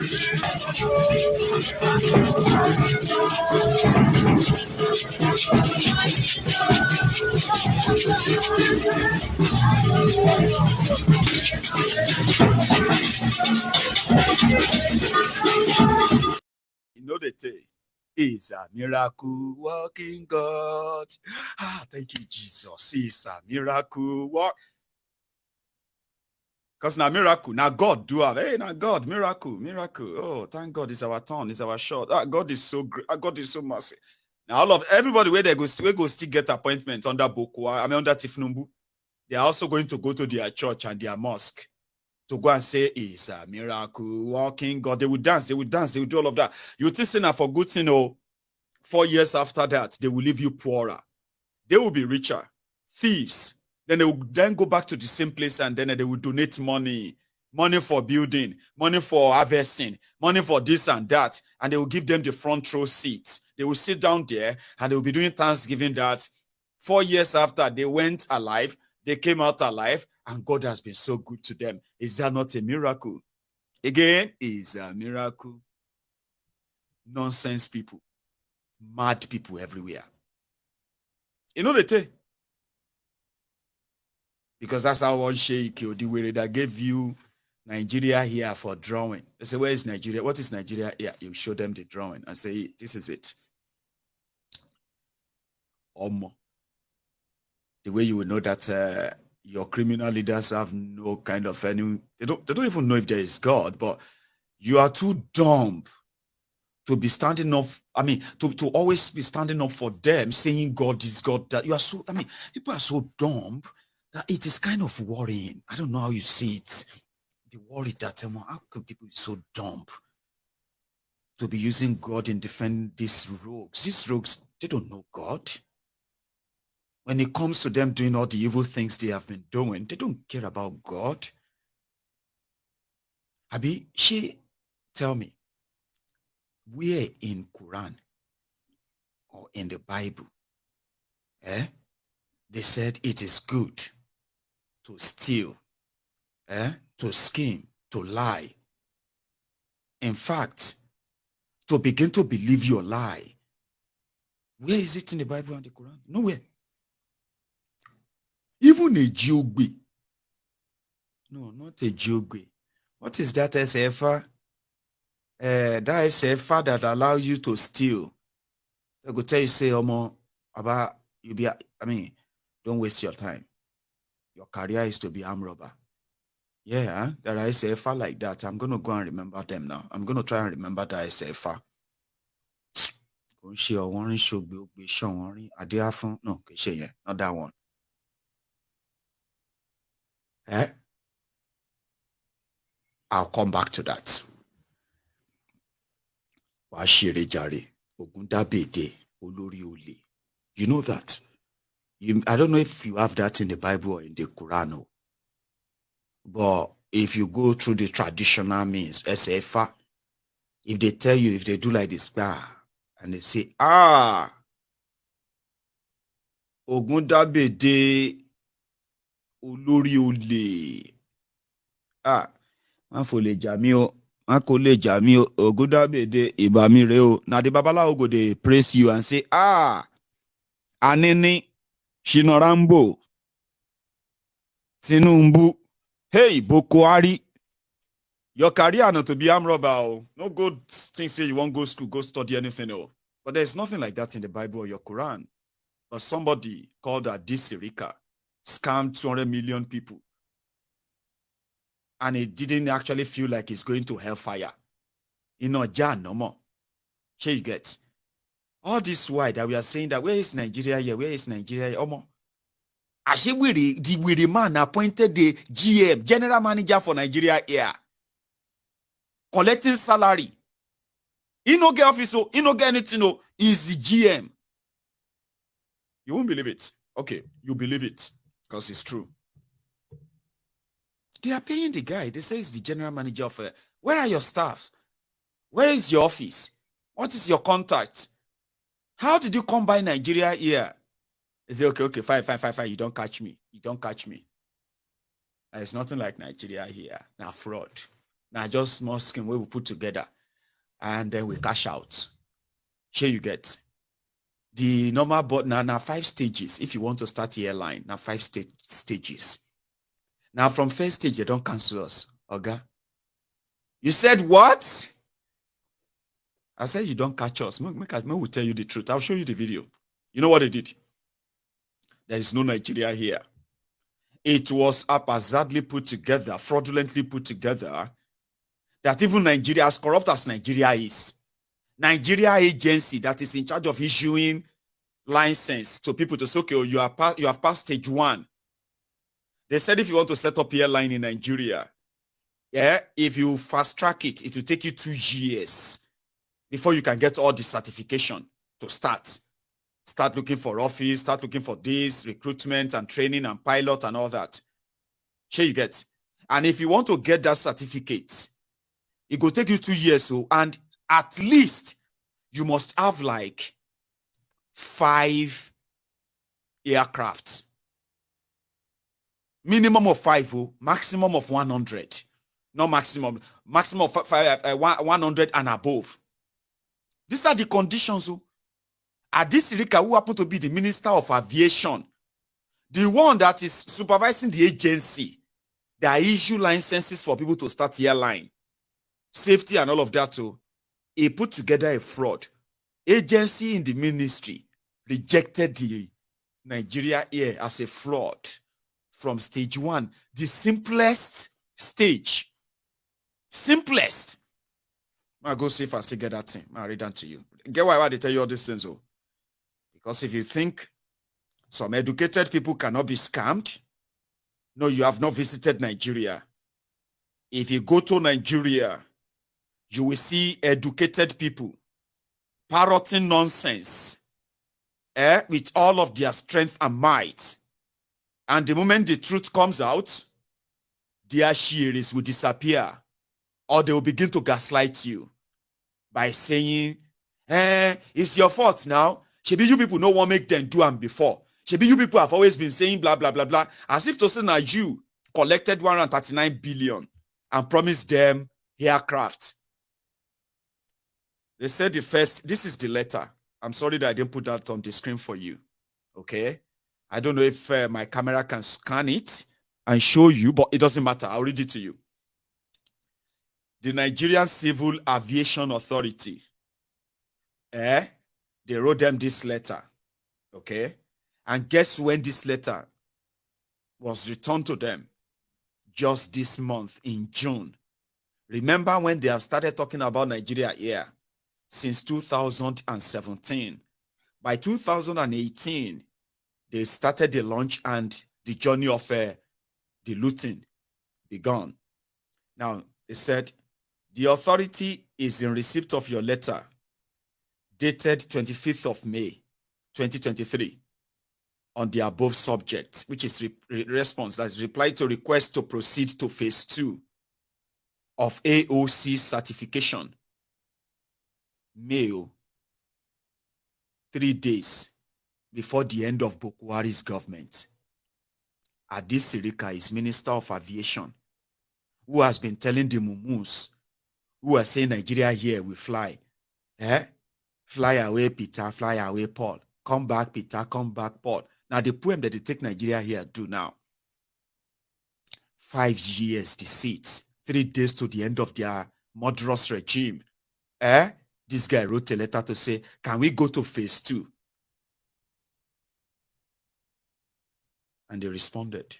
You know the thing is a miracle working God. Thank you, Jesus. It's a miracle work. Because now miracle, now God do have. Hey, now God, miracle. Oh, thank God, it's our turn, it's our shot. God is so great. God is so mercy. Now all of everybody where they go still get appointment under Bokwa, under Tifnumbu. They are also going to go to their church and their mosque to go and say it's a miracle working God. They will dance, they will do all of that. You think now for good thing, 4 years after that, they will leave you poorer. They will be richer. Thieves. Then they will then go back to the same place and then they will donate money for building, money for harvesting, money for this and that. And they will give them the front row seats. They will sit down there and they will be doing Thanksgiving that 4 years after they went alive, they came out alive, and God has been so good to them. Is that not a miracle? Again, is a miracle. Nonsense people. Mad people everywhere. You know the thing? Because that's how one sheikh the way that gave you Nigeria here for drawing. They say, where is Nigeria? What is Nigeria here? You show them the drawing and say, this is it. The way you will know that your criminal leaders have no kind of any, they don't even know if there is God, but you are too dumb to be standing up, to always be standing up for them, saying God is God. That you are so, people are so dumb that it is kind of worrying. I don't know how you see it. Be worried that how can people be so dumb to be using God in defending these rogues? These rogues, they don't know God. When it comes to them doing all the evil things they have been doing, they don't care about God. Abi, tell me, where in Quran or in the Bible, they said it is good to steal, to scheme, to lie. In fact, to begin to believe your lie. Where is it in the Bible and the Quran? Nowhere. Even a Jogbe. No, not a Jogbe. What is that SFA? That SFA that allow you to steal. They go tell you, say, about you be, don't waste your time. Your career is to be armed robber. Yeah, there are SFA like that. I'm going to go and remember them now. I'm going to try and remember that SFA. No, not that one. I'll come back to that. You know that? I don't know if you have that in the Bible or in the Quran. But if you go through the traditional means, SFA, if they tell you, if they do like this, and they say, Ogundabede olórí olè. Man for le jami o. Man ko le jami o. Ogundabede ibami re o. Now the babalawo go dey praise you and say, Anini, Shinorambo, Tinumbu, hey, Bokwari. Your career not to be armed robber. No good thing say you won't go school, go study anything. But there's nothing like that in the Bible or your Quran. But somebody called Adisirika scammed 200 million people. And it didn't actually feel like it's going to hellfire. Jan no more. Here you get. All this why that we are saying that where is Nigeria here? Where is Nigeria here? Actually, the man appointed the GM, General Manager for Nigeria here. Collecting salary. He no get office, he no get anything, he's the GM. You won't believe it. Okay, you believe it because it's true. They are paying the guy. They say he's the general manager of where are your staffs? Where is your office? What is your contact? How did you come by Nigeria here? They say, okay, fine. You don't catch me. There's nothing like Nigeria here. Now fraud. Now just small scheme where we put together and then we cash out. Sure you get. The normal but now 5 stages. If you want to start the airline, now 5 stages. Now from first stage, they don't cancel us. Okay? You said what? I said you don't catch us. Make will tell you the truth. I'll show you the video. You know what they did? There is no Nigeria here. It was haphazardly put together, fraudulently put together, that even Nigeria, as corrupt as Nigeria is, Nigeria agency that is in charge of issuing license to people to say, okay, you have passed stage 1. They said if you want to set up airline in Nigeria, yeah, if you fast track it, it will take you 2 years before you can get all the certification to start. Start looking for office, start looking for this, recruitment and training and pilot and all that. Sure you get. And if you want to get that certificate, it will take you 2 years. So, and at least you must have like 5 aircraft. Minimum of 5, maximum of 100. Not maximum. Maximum of 100 and above. These are the conditions. Adis Rika, who happened to be the Minister of Aviation, the one that is supervising the agency that issue licenses for people to start airline, safety and all of that, he put together a fraud. Agency in the ministry rejected the Nigeria Air as a fraud from stage 1, the simplest stage. Simplest. I'll go see if I still get that thing. I'll read that to you. Get why they tell you all these things, Because if you think some educated people cannot be scammed, no, you have not visited Nigeria. If you go to Nigeria, you will see educated people parroting nonsense with all of their strength and might. And the moment the truth comes out, their sheares will disappear, or they will begin to gaslight you by saying, it's your fault now. Shebi you people no one make them do them before. Shebi you people have always been saying blah, blah, blah, blah, as if to say now you collected 139 billion and promised them aircraft. They said this is the letter. I'm sorry that I didn't put that on the screen for you. Okay? I don't know if my camera can scan it and show you, but it doesn't matter. I'll read it to you. The Nigerian Civil Aviation Authority, they wrote them this letter, okay? And guess when this letter was returned to them? Just this month in June. Remember when they have started talking about Nigeria Air? Since 2017. By 2018, they started the launch and the journey of the looting begun. Now, they said, the authority is in receipt of your letter dated 25th of May, 2023, on the above subject, which is response, that's reply to request to proceed to phase 2 of AOC certification. Mail 3 days before the end of Buhari's government. Adis Sirika is Minister of Aviation, who has been telling the mumus who are saying Nigeria here will fly. Fly away, Peter, fly away, Paul. Come back, Peter, come back, Paul. Now, the poem that they take Nigeria here do now. 5 years deceit, 3 days to the end of their murderous regime. This guy wrote a letter to say, can we go to phase 2? And they responded.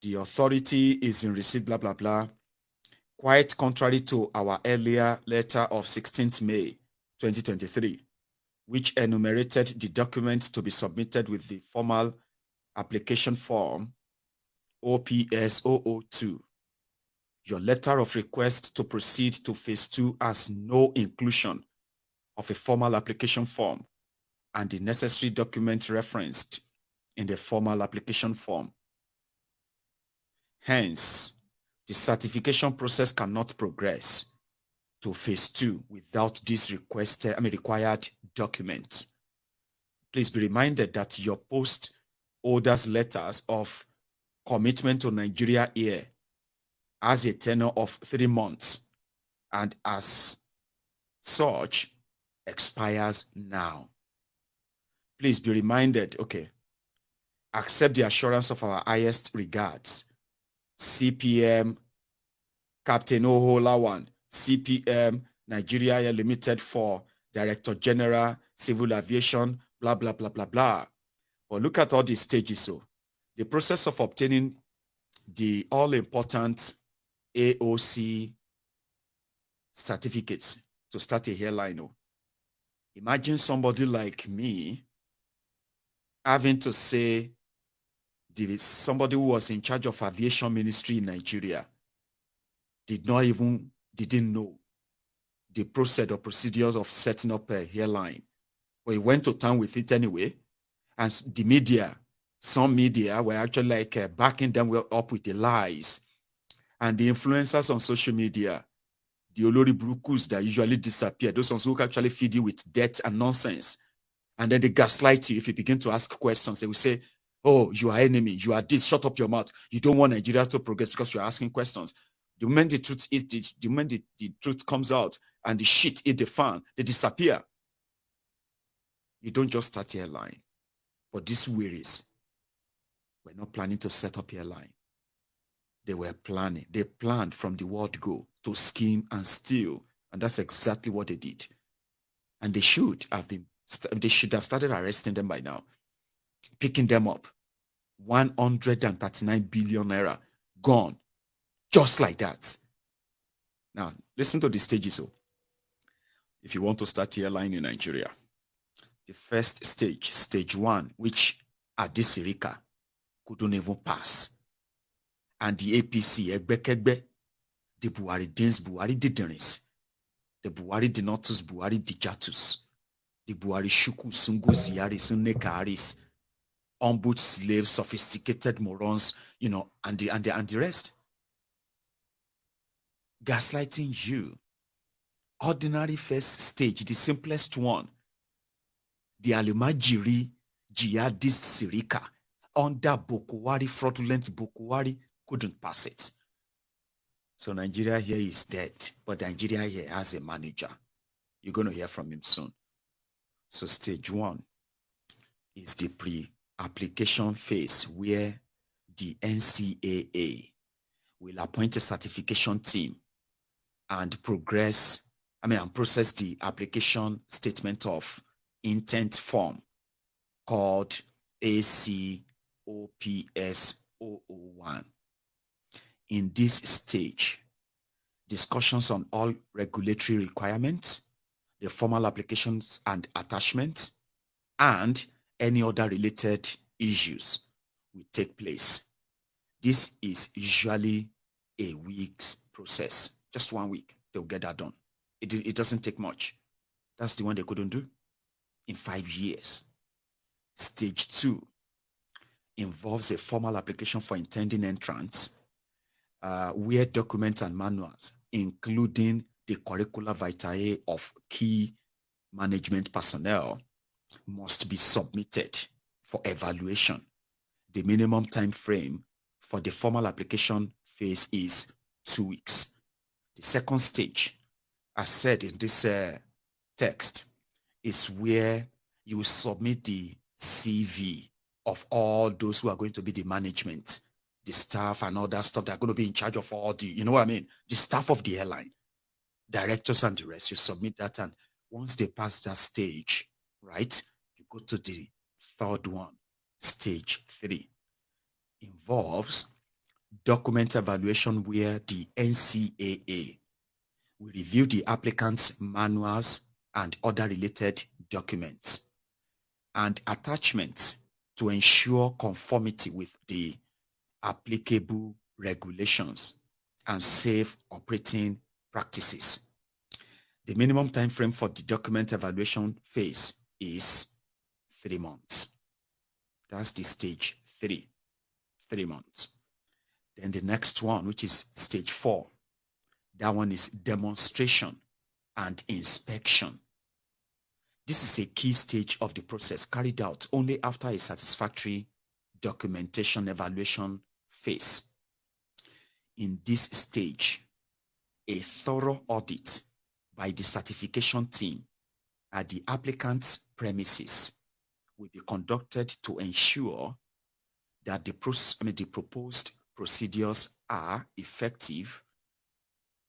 The authority is in receipt, blah, blah, blah. Quite contrary to our earlier letter of 16th May, 2023, which enumerated the documents to be submitted with the formal application form OPS 002. Your letter of request to proceed to phase 2 has no inclusion of a formal application form and the necessary document referenced in the formal application form. Hence, the certification process cannot progress to phase 2 without this required document. Please be reminded that your post orders letters of commitment to Nigeria Air has a tenure of 3 months and as such expires now. Please be reminded, okay, accept the assurance of our highest regards. CPM Captain Oholawan, CPM Nigeria Air Limited for Director General, Civil Aviation, blah, blah, blah, blah, blah. But look at all these stages. So the process of obtaining the all-important AOC certificates to start a airline. Oh. Imagine somebody like me having to say, somebody who was in charge of aviation ministry in Nigeria didn't know the process or procedures of setting up a airline. But he went to town with it anyway. And the media, some media were actually like backing them up with the lies. And the influencers on social media, the Olori Brukus that usually disappear, those ones who actually feed you with debt and nonsense. And then they gaslight you if you begin to ask questions. They will say, oh, you are enemy, you are this, shut up your mouth. You don't want Nigeria to progress because you're asking questions. The moment the truth comes out and the shit hit the fan, they disappear. You don't just start your line. But these wearies were not planning to set up your line. They were planning. They planned from the word go to scheme and steal. And that's exactly what they did. And they should have started arresting them by now, picking them up. 139 billion naira gone, just like that. Now, listen to the stages. So, if you want to start your line in Nigeria, the first stage, stage 1, which Adisirika couldn't even pass. And the APC, Egbekegbe, the Buhari Dins, Buhari Diderins, the Buhari Dinotus, Buhari Dijatus, the Buhari Shuku, Sungu Ziaris, Unnekaris, ombuds, slaves, sophisticated morons, and the rest. Gaslighting you. Ordinary first stage, the simplest one. The Alimajiri jihadist Sirika under Bokwari, fraudulent Bokwari, couldn't pass it. So Nigeria here is dead, but Nigeria here has a manager. You're going to hear from him soon. So stage 1 is the pre-application phase where the NCAA will appoint a certification team and process the application statement of intent form called ACOPS 001. In this stage, discussions on all regulatory requirements, the formal applications and attachments, and any other related issues will take place. This is usually a week's process. Just 1 week, they'll get that done. It doesn't take much. That's the one they couldn't do in 5 years. Stage 2 involves a formal application for intending entrance, where documents and manuals, including the curricula vitae of key management personnel, must be submitted for evaluation. The minimum time frame for the formal application phase is 2 weeks. The second stage, as said in this text, is where you submit the CV of all those who are going to be the management, the staff and all that stuff that are going to be in charge of all the, the staff of the airline, directors and the rest. You submit that, and once they pass that stage, right, you go to the third one, stage 3. Involves document evaluation where the NCAA will review the applicant's manuals and other related documents and attachments to ensure conformity with the applicable regulations and safe operating practices. The minimum time frame for the document evaluation phase is 3 months. That's the stage 3, 3 months. Then the next one, which is stage 4, that one is demonstration and inspection. This is a key stage of the process carried out only after a satisfactory documentation evaluation phase. in this stage, a thorough audit by the certification team at the applicant's premises will be conducted to ensure that the proposed procedures are effective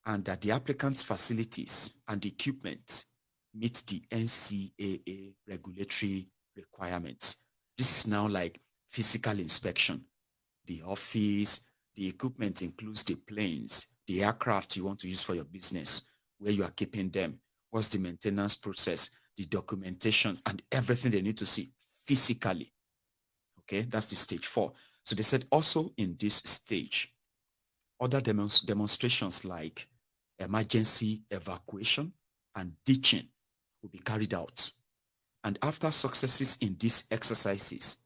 and that the applicant's facilities and equipment meet the NCAA regulatory requirements. This is now like physical inspection. The office, the equipment includes the planes, the aircraft you want to use for your business, where you are keeping them, what's the maintenance process, the documentations, and everything they need to see physically. Okay, that's the stage 4. So they said also in this stage, other demonstrations like emergency evacuation and ditching will be carried out. And after successes in these exercises,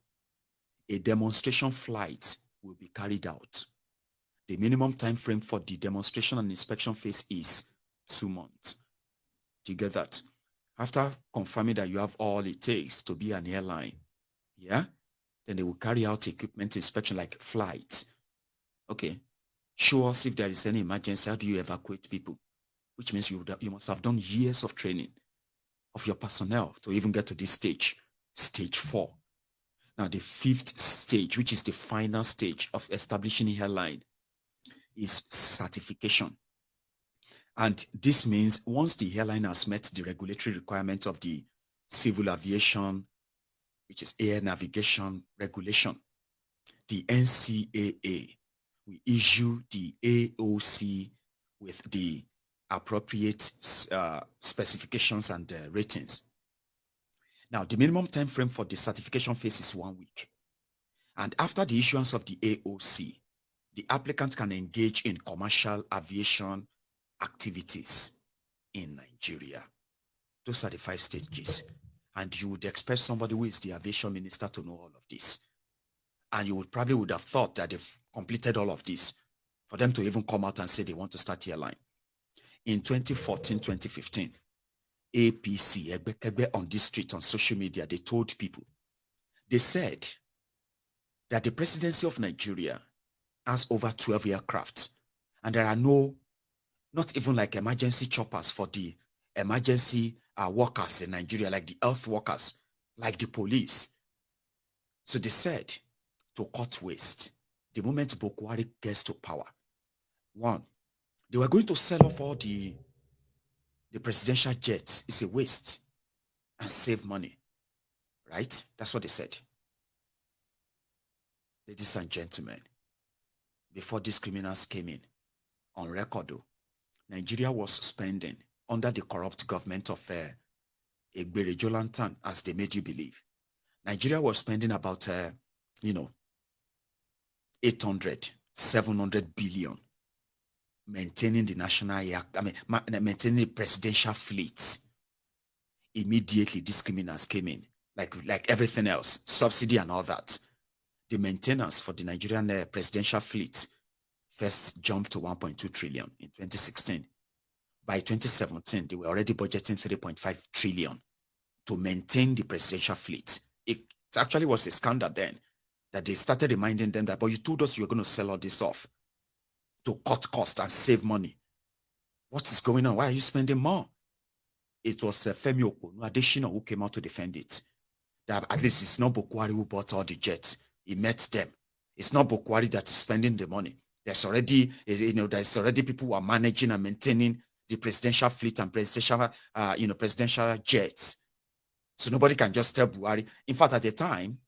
a demonstration flight will be carried out. The minimum time frame for the demonstration and inspection phase is 2 months. Do you get that? After confirming that you have all it takes to be an airline, yeah, then they will carry out equipment inspection like flights. Okay, show us if there is any emergency. How do you evacuate people? Which means you must have done years of training of your personnel to even get to this stage, stage 4. Now, the 5th stage, which is the final stage of establishing a airline, is certification. And this means once the airline has met the regulatory requirements of the Civil Aviation, which is Air Navigation Regulation, the NCAA will issue the AOC with the appropriate specifications and ratings. Now, the minimum time frame for the certification phase is 1 week. And after the issuance of the AOC, the applicant can engage in commercial aviation activities in Nigeria. Those are the 5 stages. And you would expect somebody who is the aviation minister to know all of this. And you would have thought that they've completed all of this for them to even come out and say they want to start airline. In 2014, 2015, APC, on this street, on social media, they told people, they said that the presidency of Nigeria has over 12 aircraft, and there are not even like emergency choppers for the emergency workers in Nigeria, like the health workers, like the police. So they said, to cut waste, the moment Buhari gets to power, 1, they were going to sell off all the presidential jets. It's a waste, and save money, right? That's what they said. Ladies and gentlemen, before these criminals came in, on record though, Nigeria was spending under the corrupt government of Egbere Jolantan, as they made you believe. Nigeria was spending about 800, 700 billion maintaining the national, maintaining the presidential fleets. Immediately, these criminals came in, like everything else, subsidy and all that. The maintenance for the Nigerian presidential fleet first jumped to 1.2 trillion in 2016. By 2017, they were already budgeting 3.5 trillion to maintain the presidential fleet. It actually was a scandal then that they started reminding them that, but you told us you were going to sell all this off to cut costs and save money. What is going on? Why are you spending more? It was Femi Adesina who came out to defend it. That at least it's not Buhari who bought all the jets. He met them. It's not Buhari that is spending the money. There's already, there's already people who are managing and maintaining the presidential fleet and presidential, presidential jets. So nobody can just tell Buhari. In fact, at the time,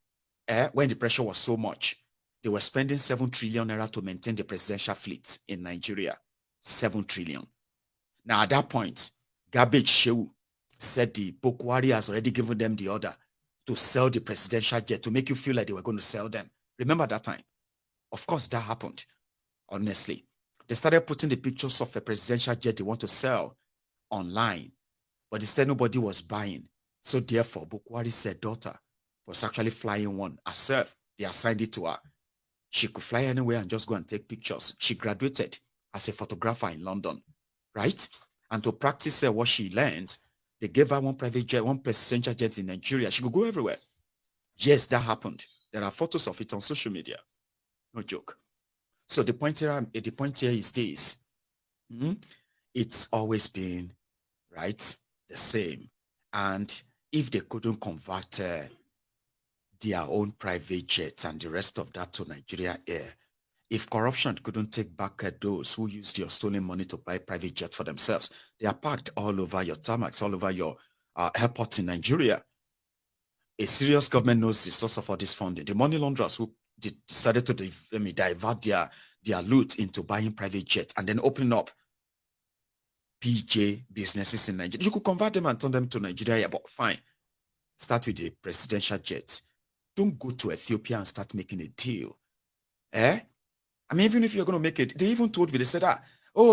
when the pressure was so much, they were spending 7 trillion naira to maintain the presidential fleet in Nigeria. 7 trillion. Now, at that point, Garbage Shehu said the Buhari has already given them the order to sell the presidential jet, to make you feel like they were going to sell them. Remember that time? Of course, that happened. Honestly, they started putting the pictures of a presidential jet they want to sell online, but they said nobody was buying. So therefore, Buhari's daughter was actually flying one herself. They assigned it to her. She could fly anywhere and just go and take pictures. She graduated as a photographer in London, right? And to practice what she learned, they gave her one private jet, one presidential jet in Nigeria. She could go everywhere. Yes, that happened. There are photos of it on social media. No joke. So the point here is this. It's always been, right, the same. And if they couldn't convert their own private jets and the rest of that to Nigeria Air, if corruption couldn't take back those who used your stolen money to buy private jet for themselves, they are parked all over your tarmacs, all over your airports in Nigeria. A serious government knows the source of all this funding. The money launderers who decided to divert their loot into buying private jets and then opening up PJ businesses in Nigeria. You could convert them and turn them to Nigeria, but fine. Start with the presidential jet. Don't go to Ethiopia and start making a deal. I mean, even if you're going to make it, they even told me, they said,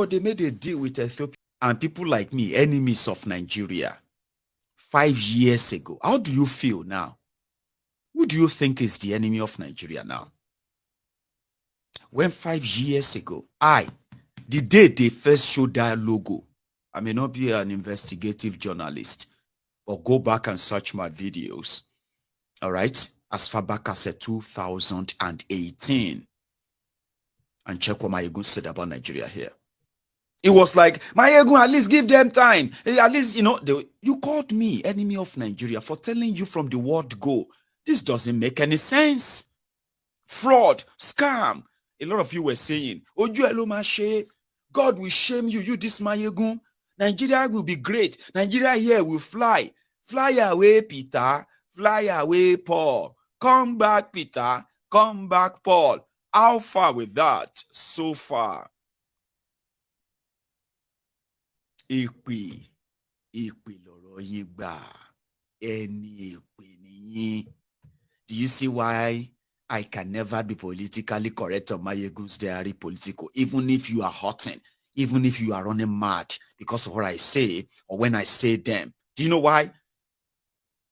they made a deal with Ethiopia. And people like me, enemies of Nigeria, 5 years ago. How do you feel now? Who do you think is the enemy of Nigeria now? When 5 years ago, the day they first showed that logo, I may not be an investigative journalist, but go back and search my videos, all right, as far back as 2018, and check what Maiyegun said about Nigeria here. It was like, Maiyegun, at least give them time. At least, you called me enemy of Nigeria for telling you from the word go. This doesn't make any sense. Fraud, scam. A lot of you were saying, Oju Elomashe, God will shame you, this Maiyegun. Nigeria will be great. Nigeria here will fly. Fly away, Peter. Fly away, Paul. Come back, Peter. Come back, Paul. How far with that? So far. Èpè lọ̀rọ̀ yín gbà. Ẹni èpè nìyín. Do you see why I can never be politically correct on Maiyegun's diary political, even if you are hurting, even if you are running mad because of what I say or when I say them? Do you know why?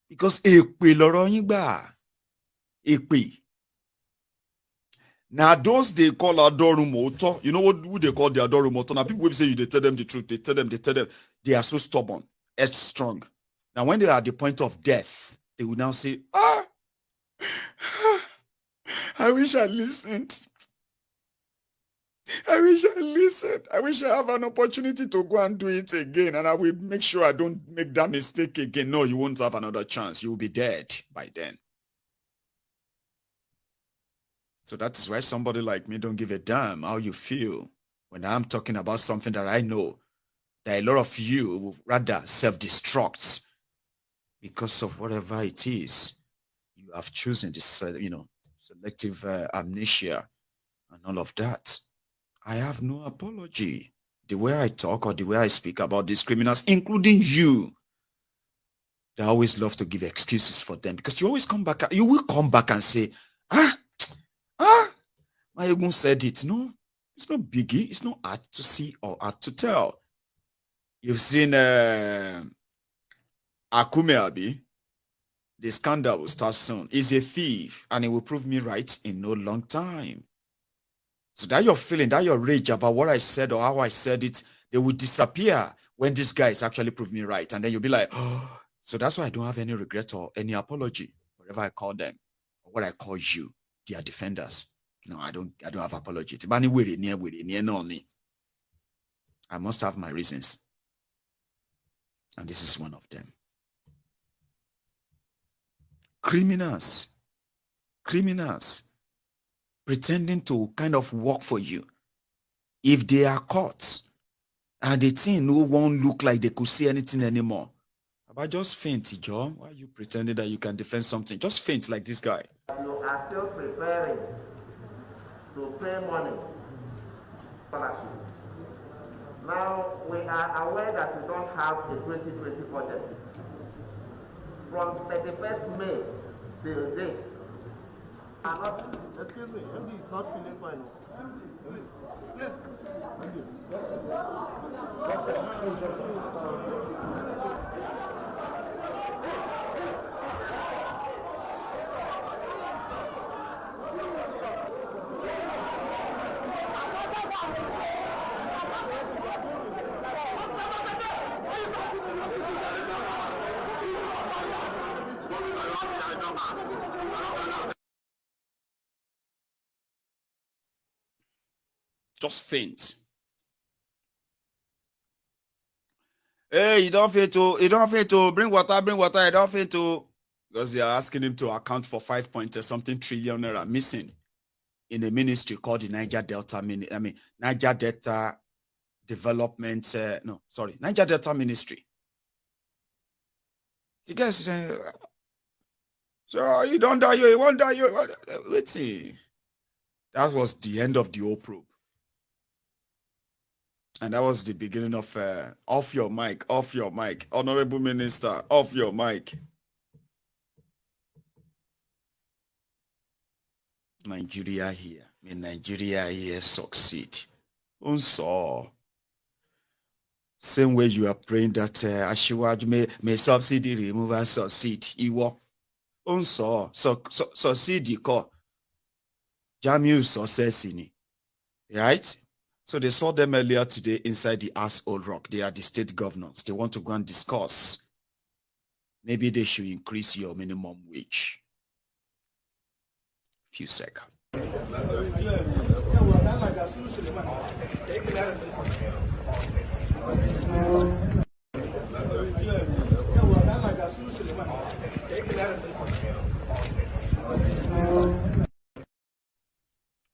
Because èpè lọ̀rọ̀ yín gbà. Èpè. Now those they call Adorumoto, you know who they call the Adorumoto? Now people will say they tell them the truth, they tell them, they are so stubborn, headstrong. Now when they are at the point of death, they will now say, I wish I listened. I wish I listened. I wish I have an opportunity to go and do it again, and I will make sure I don't make that mistake again. No, you won't have another chance. You will be dead by then. So that is why somebody like me don't give a damn how you feel when I'm talking about something that I know that a lot of you will rather self-destruct because of whatever it is you have chosen, this, selective amnesia and all of that. I have no apology. The way I talk or the way I speak about these criminals, including you, they always love to give excuses for them because you always come back. You will come back and say, Maiyegun said it. No, it's not biggie. It's not hard to see or hard to tell. You've seen Akume Abi. The scandal will start soon. He's a thief and he will prove me right in no long time. So that your feeling, that your rage about what I said or how I said it, they will disappear when these guys actually prove me right. And then you'll be like, oh. So that's why I don't have any regret or any apology, whatever I call them, or what I call you. They are defenders. No, I don't have apology. I must have my reasons. And this is one of them. Criminals pretending to kind of work for you. If they are caught and the thing no one look like they could see anything anymore, about just faint, Joe. Why are you pretending that you can defend something? Just faint like this guy. You are still preparing to pay money. Now, we are aware that we don't have a 2020 budget. From 31st May till date, excuse me, MD is not feeling fine. Yes. Just faint. Hey, you don't faint to bring water, you don't faint to, because they are asking him to account for 5 point something trillion naira missing in a ministry called the Niger Delta Niger Delta Development, Niger Delta Ministry. You guys, so you don't die, you won't die, let's see. That was the end of the whole probe. And that was the beginning of off your mic, Honorable Minister, off your mic. Nigeria here. May Nigeria here succeed. Unso. Same way you are praying that Ashiwaju may subsidy removal succeed. Iwo. Unso. Succeed ko. Jamiu success in it. Right? So they saw them earlier today inside the Old Rock. They are the state governors. They want to go and discuss. Maybe they should increase your minimum wage. Few seconds.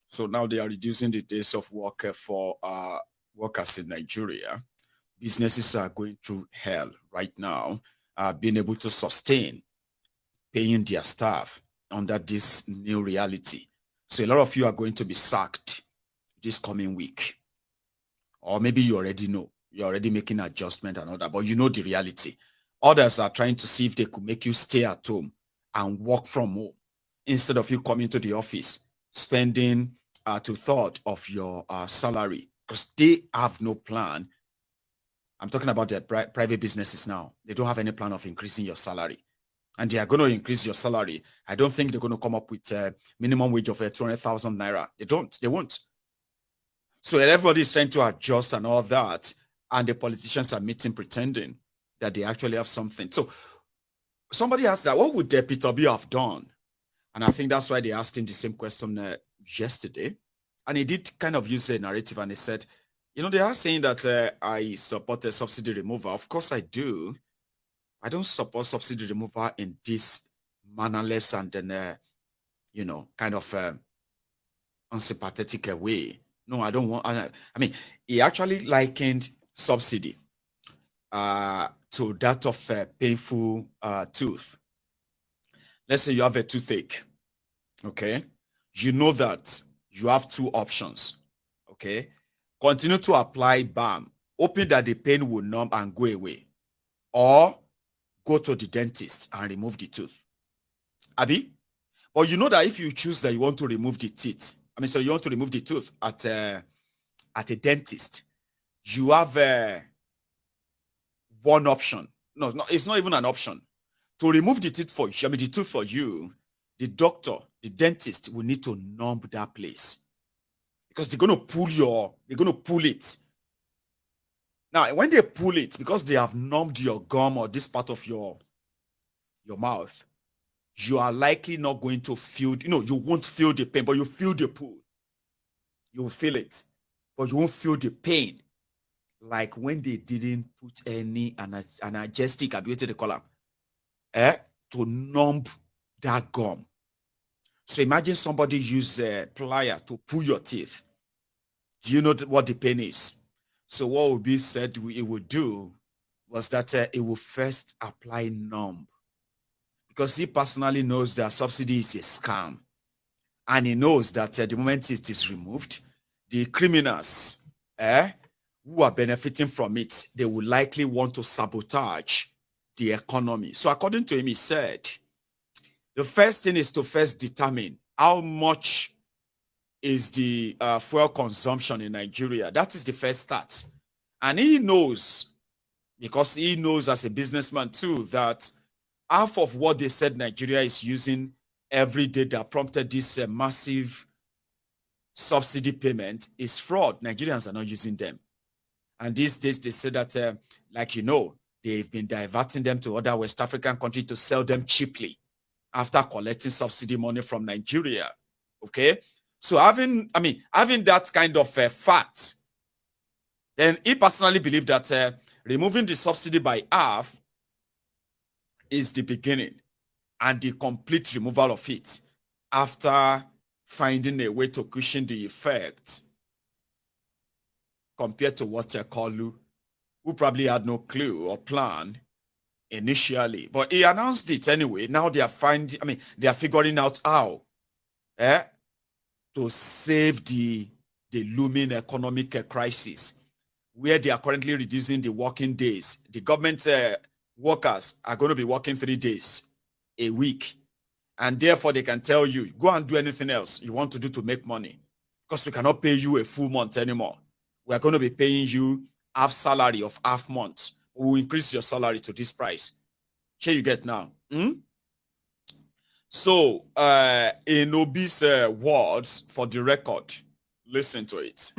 So now they are reducing the days of work for workers in Nigeria. Businesses are going through hell right now, being able to sustain paying their staff under this new reality. So a lot of you are going to be sacked this coming week. Or maybe you already know. You're already making adjustment and all that, but you know the reality. Others are trying to see if they could make you stay at home and work from home instead of you coming to the office, spending 2/3 of your salary, because they have no plan. I'm talking about the private businesses now. They don't have any plan of increasing your salary. And they are going to increase your salary. I don't think they're going to come up with a minimum wage of 200,000 naira. They won't. So everybody is trying to adjust and all that. And the politicians are meeting pretending that they actually have something. So somebody asked that, what would Peter Obi have done? And I think that's why they asked him the same question yesterday. And he did kind of use a narrative and he said, you know, they are saying that I support a subsidy removal. Of course I do. I don't support subsidy removal in this mannerless and then, kind of unsympathetic way. No, I don't want. I mean, he actually likened subsidy to that of painful tooth. Let's say you have a toothache, okay? You know that you have two options, okay? Continue to apply balm, hoping that the pain will numb and go away, or go to the dentist and remove the tooth. Abi? But you know that if you choose that you want to remove the teeth, so you want to remove the tooth at a dentist, you have one option. No, it's not even an option. To remove the teeth for you, the tooth for you, the doctor, the dentist will need to numb that place. Because they're going to pull it. Now, when they pull it, because they have numbed your gum or this part of your mouth, you are likely not going to feel, you won't feel the pain, but you feel the pull. You will feel it, but you won't feel the pain. Like when they didn't put any analgesic, what they call them, to numb that gum. So imagine somebody use a plier to pull your teeth. Do you know what the pain is? So what would be said it would do was that it will first apply numb. Because he personally knows that subsidy is a scam. And he knows that the moment it is removed, the criminals who are benefiting from it, they will likely want to sabotage the economy. So according to him, he said, the first thing is to first determine how much is the fuel consumption in Nigeria. That is the first start. And he knows, because he knows as a businessman too, that half of what they said Nigeria is using every day that prompted this massive subsidy payment is fraud. Nigerians are not using them. And these days they say that, they've been diverting them to other West African countries to sell them cheaply after collecting subsidy money from Nigeria. Okay? So having that kind of fact, then he personally believed that removing the subsidy by half is the beginning and the complete removal of it after finding a way to cushion the effect compared to what Kanu, who probably had no clue or plan initially. But he announced it anyway. Now they are figuring out how to save the looming economic crisis, where they are currently reducing the working days. The government workers are going to be working 3 days a week. And therefore, they can tell you, go and do anything else you want to do to make money, because we cannot pay you a full month anymore. We are going to be paying you half salary of half month. We will increase your salary to this price. Here you get now. So, in Obi's words, for the record, listen to it.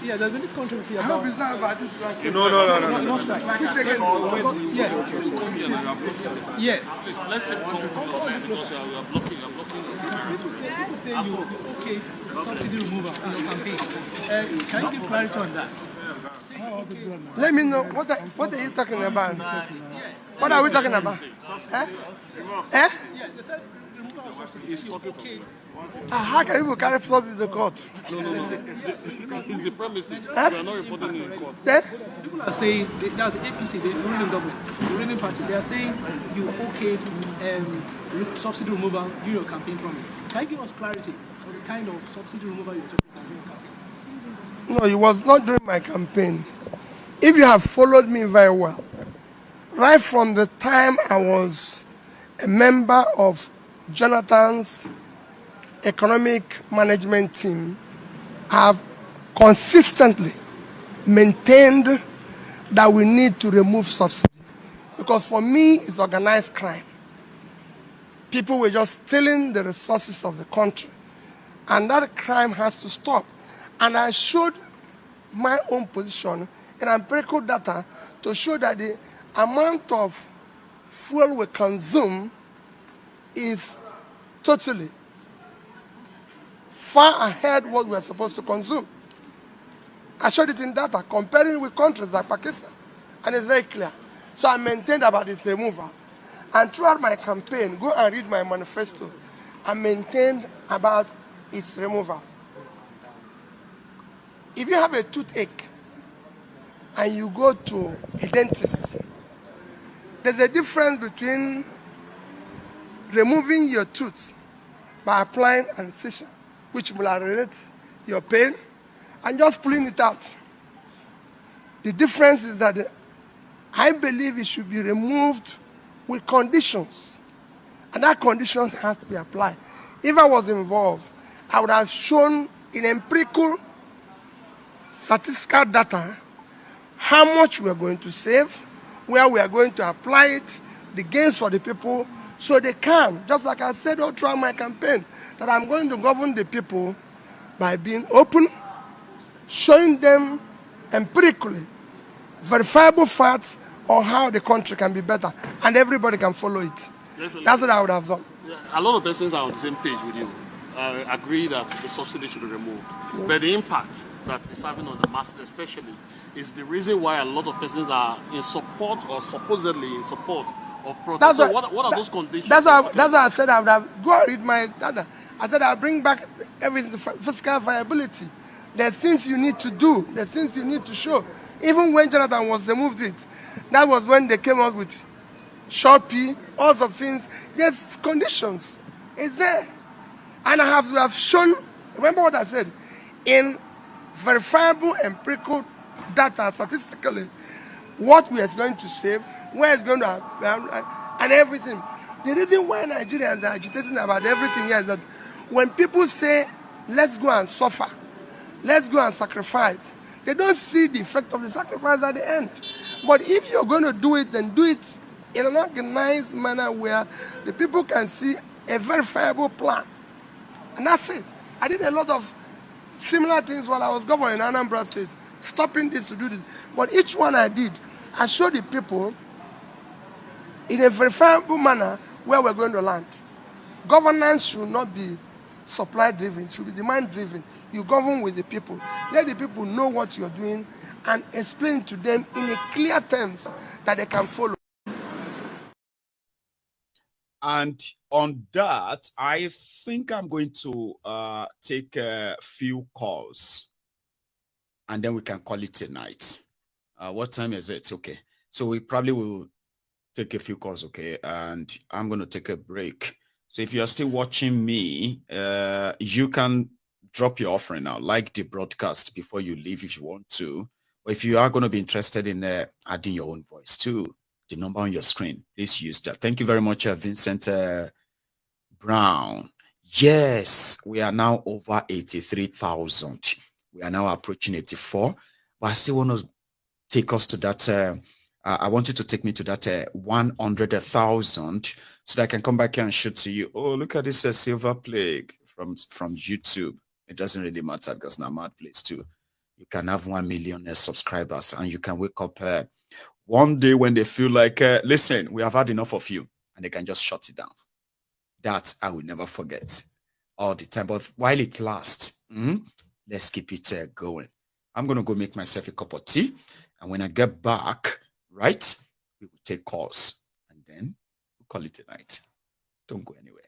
Yeah, there's been this controversy about. No. Yes. Please, let's him come close because we are blocking. People say you okay subsidy removal in your campaign. Can you give clarity on that? Let me know what are you talking about? What are we talking about? Yeah, they said removal of subsidy is okay. How can people carry subsidy to court? No. It's the premises. We are not reporting in court. People are saying that the APC, the ruling government, the ruling party, they are saying you okay subsidy removal during your campaign promise. Can you give us clarity on the kind of subsidy removal you're talking about during your campaign? No, it was not during my campaign. If you have followed me very well, right from the time I was a member of Jonathan's economic management team, I have consistently maintained that we need to remove subsidy. Because for me, it's organized crime. People were just stealing the resources of the country. And that crime has to stop. And I showed my own position in empirical data to show that the amount of fuel we consume is totally far ahead what we are supposed to consume. I showed it in data, comparing with countries like Pakistan, and it's very clear. So I maintained about its removal. And throughout my campaign, go and read my manifesto, I maintained about its removal. If you have a toothache and you go to a dentist, there's a difference between removing your tooth by applying anesthesia, which will alleviate your pain, and just pulling it out. The difference is that I believe it should be removed with conditions, and that condition has to be applied. If I was involved, I would have shown in empirical statistical data how much we are going to save, where we are going to apply it, the gains for the people, so they can, just like I said all throughout my campaign, that I'm going to govern the people by being open, showing them empirically verifiable facts on how the country can be better, and everybody can follow it. Yes, that's what I would have done. A lot of persons are on the same page with you. Agree that the subsidy should be removed. Yeah. But the impact that it's having on the masses especially is the reason why a lot of persons are in support or supposedly in support of protest. So what are those conditions? That's why I said I would have go and read my data. I said I'll bring back everything to fiscal viability. There's things you need to do. There's things you need to show. Even when Jonathan was removed it, that was when they came out with Shopee, all sorts of things. There's conditions. It's there. And I have shown, remember what I said, in verifiable empirical data, statistically, what we are going to save, where it's going to, and everything. The reason why Nigerians are agitating about everything here is that when people say, let's go and suffer, let's go and sacrifice, they don't see the effect of the sacrifice at the end. But if you're going to do it, then do it in an organized manner where the people can see a verifiable plan. And that's it. I did a lot of similar things while I was governor in Anambra State, stopping this to do this. But each one I did, I showed the people in a verifiable manner where we're going to land. Governance should not be supply-driven, it should be demand-driven. You govern with the people. Let the people know what you're doing and explain to them in a clear terms that they can follow. And on that, I think I'm going to take a few calls and then we can call it a night. What time is it? Okay. So we probably will take a few calls, okay? And I'm going to take a break. So if you're still watching me, you can drop your offering now, like the broadcast before you leave if you want to. Or if you are going to be interested in adding your own voice too, the number on your screen, please use that. Thank you very much, Vincent Brown. Yes, we are now over 83,000. We are now approaching 84. But I still want to take us to that. I want you to take me to that 100,000 so that I can come back here and show to you. Oh, look at this silver plague from YouTube. It doesn't really matter because now mad place too. You can have 1 million subscribers and you can wake up one day when they feel like, listen, we have had enough of you, and they can just shut it down. That I will never forget all the time. But while it lasts, let's keep it going. I'm going to go make myself a cup of tea. And when I get back, right, we will take calls. And then we'll call it a night. Don't go anywhere.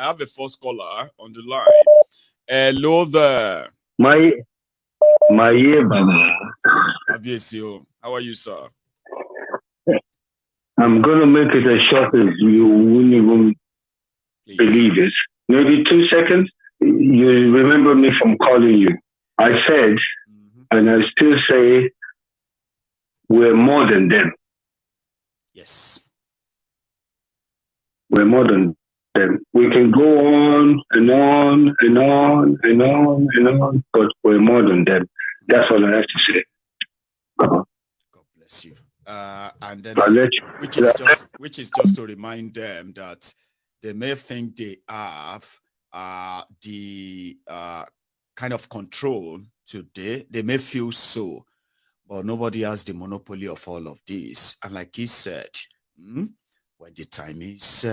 have a first caller on the line. Hello there. Maiyegun. How are you, sir? I'm going to make it as short as you wouldn't even believe it. Maybe 2 seconds. You remember me from calling you. I said, and I still say, we're more than them. Yes. We're more than them. We can go on and on and on and on and on, but we're more than them. That's all I have to say. God bless you. And then, which is just to remind them that they may think they have the kind of control today. They may feel so, but nobody has the monopoly of all of this. And like he said, when the time is,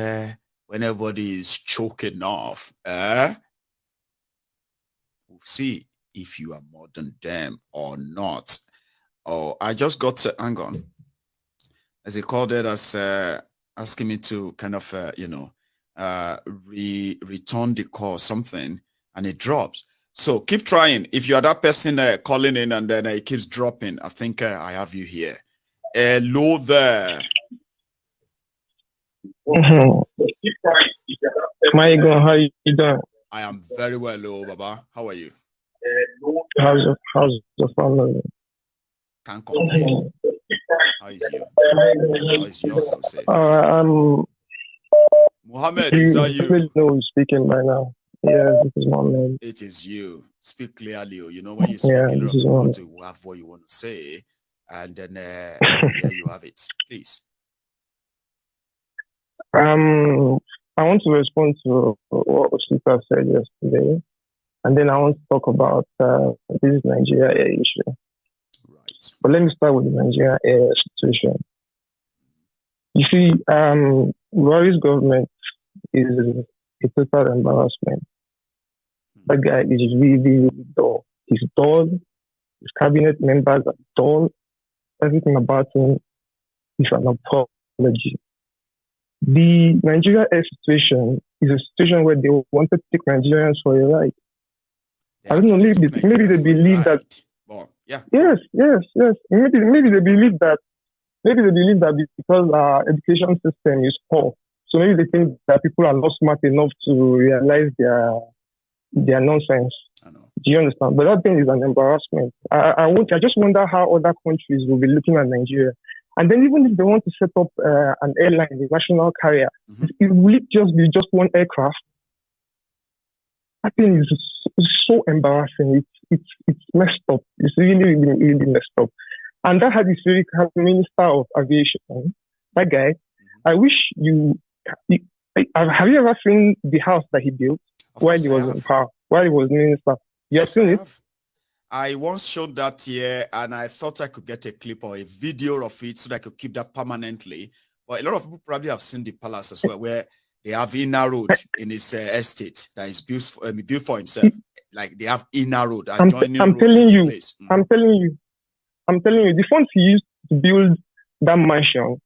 when everybody is choking off, we'll see if you are more than them or not. Oh, I just got to, hang on. As he called it, as asking me to kind of, return the call, something, and it drops. So keep trying. If you are that person calling in and then it keeps dropping, I think I have you here. Hello there. Maiyegun, how you doing? I am very well, hello, Baba. How are you? How's your family? Can't complain. How is you? How is yours, I would say? Mohammed, is that you? You know who's speaking right now. Yeah, this is Mohammed. It is you. Speak clearly. You know, when you speak, you want to have what you want to say, and then here you have it. Please. I want to respond to what Osita said yesterday, and then I want to talk about this Nigeria air issue. Right. But let me start with the Nigeria air situation. You see, Buhari's government is a total embarrassment. That guy is really dull. He's dull. His cabinet members are dull. Everything about him is an apology. The Nigeria air situation is a situation where they wanted to take Nigerians for a ride. I don't know, maybe they believe that. Well, yeah. Yes. Maybe they believe that. Maybe they believe that because our education system is poor, so maybe they think that people are not smart enough to realize their nonsense. I know. Do you understand? But that thing is an embarrassment. I just wonder how other countries will be looking at Nigeria. And then even if they want to set up an airline, a national carrier, it will just be just one aircraft. That thing is so embarrassing. It's messed up. It's really messed up. And that had this very Minister of Aviation, that guy. I wish you have you ever seen the house that he built while he was in power, while he was minister? You have seen it? I once showed that here, and I thought I could get a clip or a video of it so that I could keep that permanently. But a lot of people probably have seen the palace as well, where they have inner road in his estate that is built for himself. Like they have inner road. I'm telling you, the funds he used to build that mansion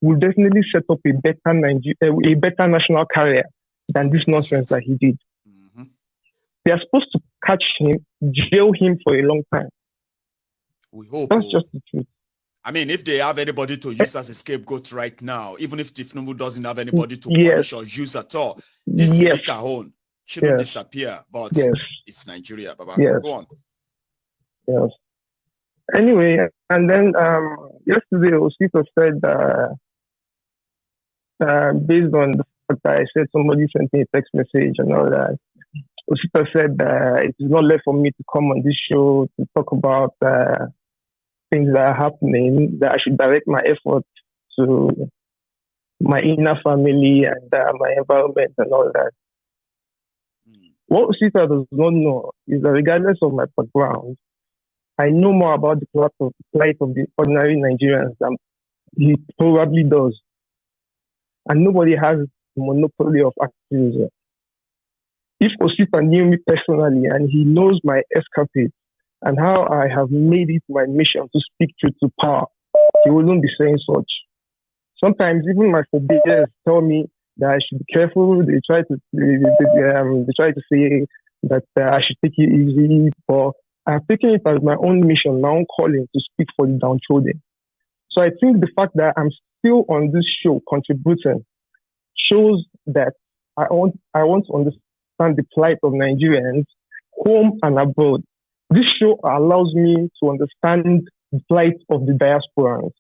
will definitely set up a better national carrier than this nonsense that he did. They are supposed to catch him, jail him for a long time. We hope. That's just the truth. I mean, if they have anybody to use as a scapegoat right now, even if Tifnubu doesn't have anybody to punish or use at all, this Nikahon shouldn't disappear. But it's Nigeria, Baba. Go on. Yes. Anyway, and then yesterday, Osito said, based on the fact that I said somebody sent me a text message and all that, Osito said it is not left for me to come on this show to talk about things that are happening, that I should direct my efforts to my inner family and my environment and all that. What Osito does not know is that regardless of my background, I know more about the plight of the ordinary Nigerians than he probably does. And nobody has the monopoly of activism. If Osita knew me personally and he knows my escapades and how I have made it my mission to speak truth to power, he wouldn't be saying such. Sometimes even my forebears tell me that I should be careful. They try to say that I should take it easy, but I've taken it as my own mission, my own calling to speak for the downtrodden. So I think the fact that I'm still on this show contributing shows that I want to understand the plight of Nigerians, home and abroad. This show allows me to understand the plight of the diasporans.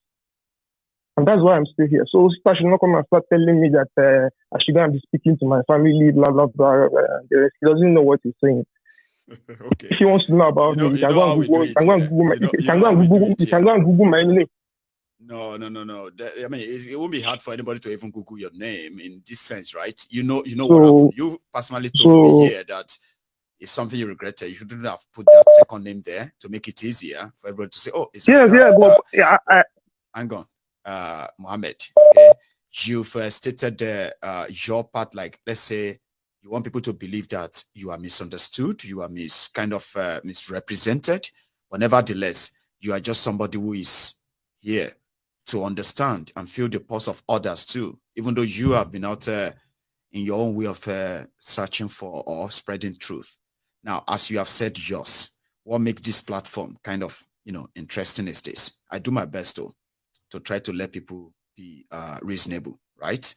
And that's why I'm still here. So Sita should not come and start telling me that I should go and be speaking to my family, blah, blah, blah. He doesn't know what he's saying. Okay. If he wants to know about me, he can go and Google my name. No. I mean, it won't be hard for anybody to even Google your name in this sense, right? You know what happened. You personally told me here that it's something you regretted. You shouldn't have put that second name there to make it easier for everybody to say, "Oh, it's hang on, Mohammed." Okay, you've stated your part. Like, let's say you want people to believe that you are misunderstood, you are misrepresented, but nevertheless, you are just somebody who is here to understand and feel the pulse of others too, even though you have been out in your own way of searching for or spreading truth. Now, as you have said yours, what makes this platform kind of, interesting is this. I do my best to try to let people be reasonable, right?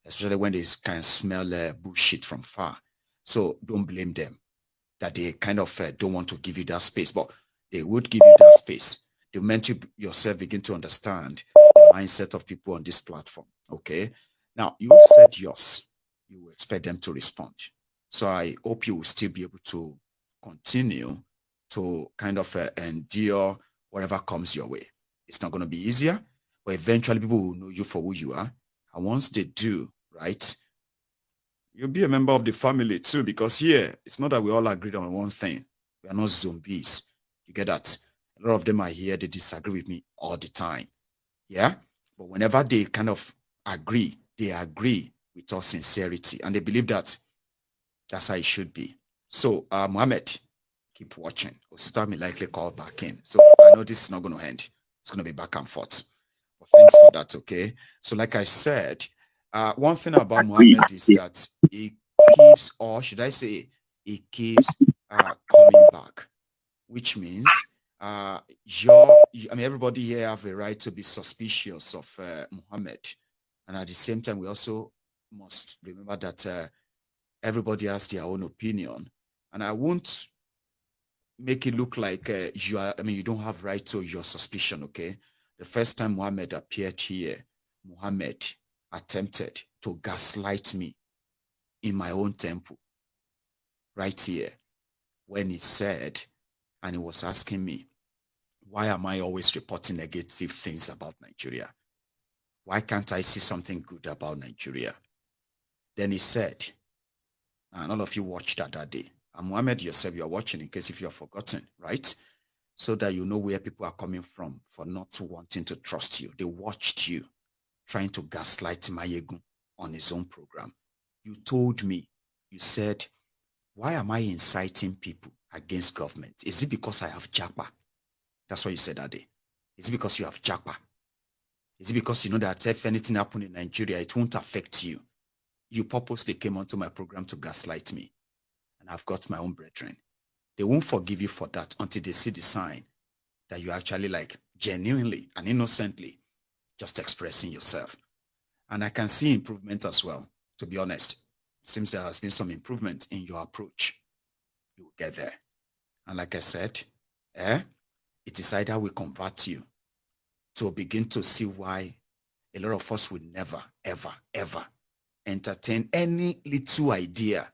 Especially when they can smell bullshit from far. So don't blame them that they kind of don't want to give you that space, but they would give you that space. The moment you yourself begin to understand the mindset of people on this platform, okay? Now, you've said yours. You will expect them to respond. So I hope you will still be able to continue to kind of endure whatever comes your way. It's not going to be easier, but eventually people will know you for who you are. And once they do, right, you'll be a member of the family too, because here, it's not that we all agreed on one thing. We are not zombies. You get that? A lot of them are here, they disagree with me all the time. Yeah? But whenever they kind of agree, they agree with our sincerity. And they believe that that's how it should be. So, Mohammed, keep watching. Osita may likely call back in. So, I know this is not going to end. It's going to be back and forth. But thanks for that, okay? So, like I said, one thing about Mohammed is that he keeps, or should I say, he keeps coming back, which means everybody here have a right to be suspicious of Mohammed. And at the same time, we also must remember that everybody has their own opinion. And I won't make it look like you don't have right to your suspicion, okay? The first time Mohammed appeared here, Mohammed attempted to gaslight me in my own temple, right here, when he said, and he was asking me, why am I always reporting negative things about Nigeria? Why can't I see something good about Nigeria? Then he said, and all of you watched that day. And Mohammed, yourself, you are watching in case if you have forgotten, right? So that you know where people are coming from for not wanting to trust you. They watched you trying to gaslight Maiyegun on his own program. You told me, you said, why am I inciting people against government? Is it because I have Japa? That's what you said that day. Is it because you have Japa? Is it because you know that if anything happened in Nigeria, it won't affect you? You purposely came onto my program to gaslight me. And I've got my own brethren. They won't forgive you for that until they see the sign that you actually like genuinely and innocently just expressing yourself. And I can see improvement as well, to be honest. It seems there has been some improvement in your approach. You will get there. And like I said, it is either we convert you to begin to see why a lot of us would never, ever, ever entertain any little idea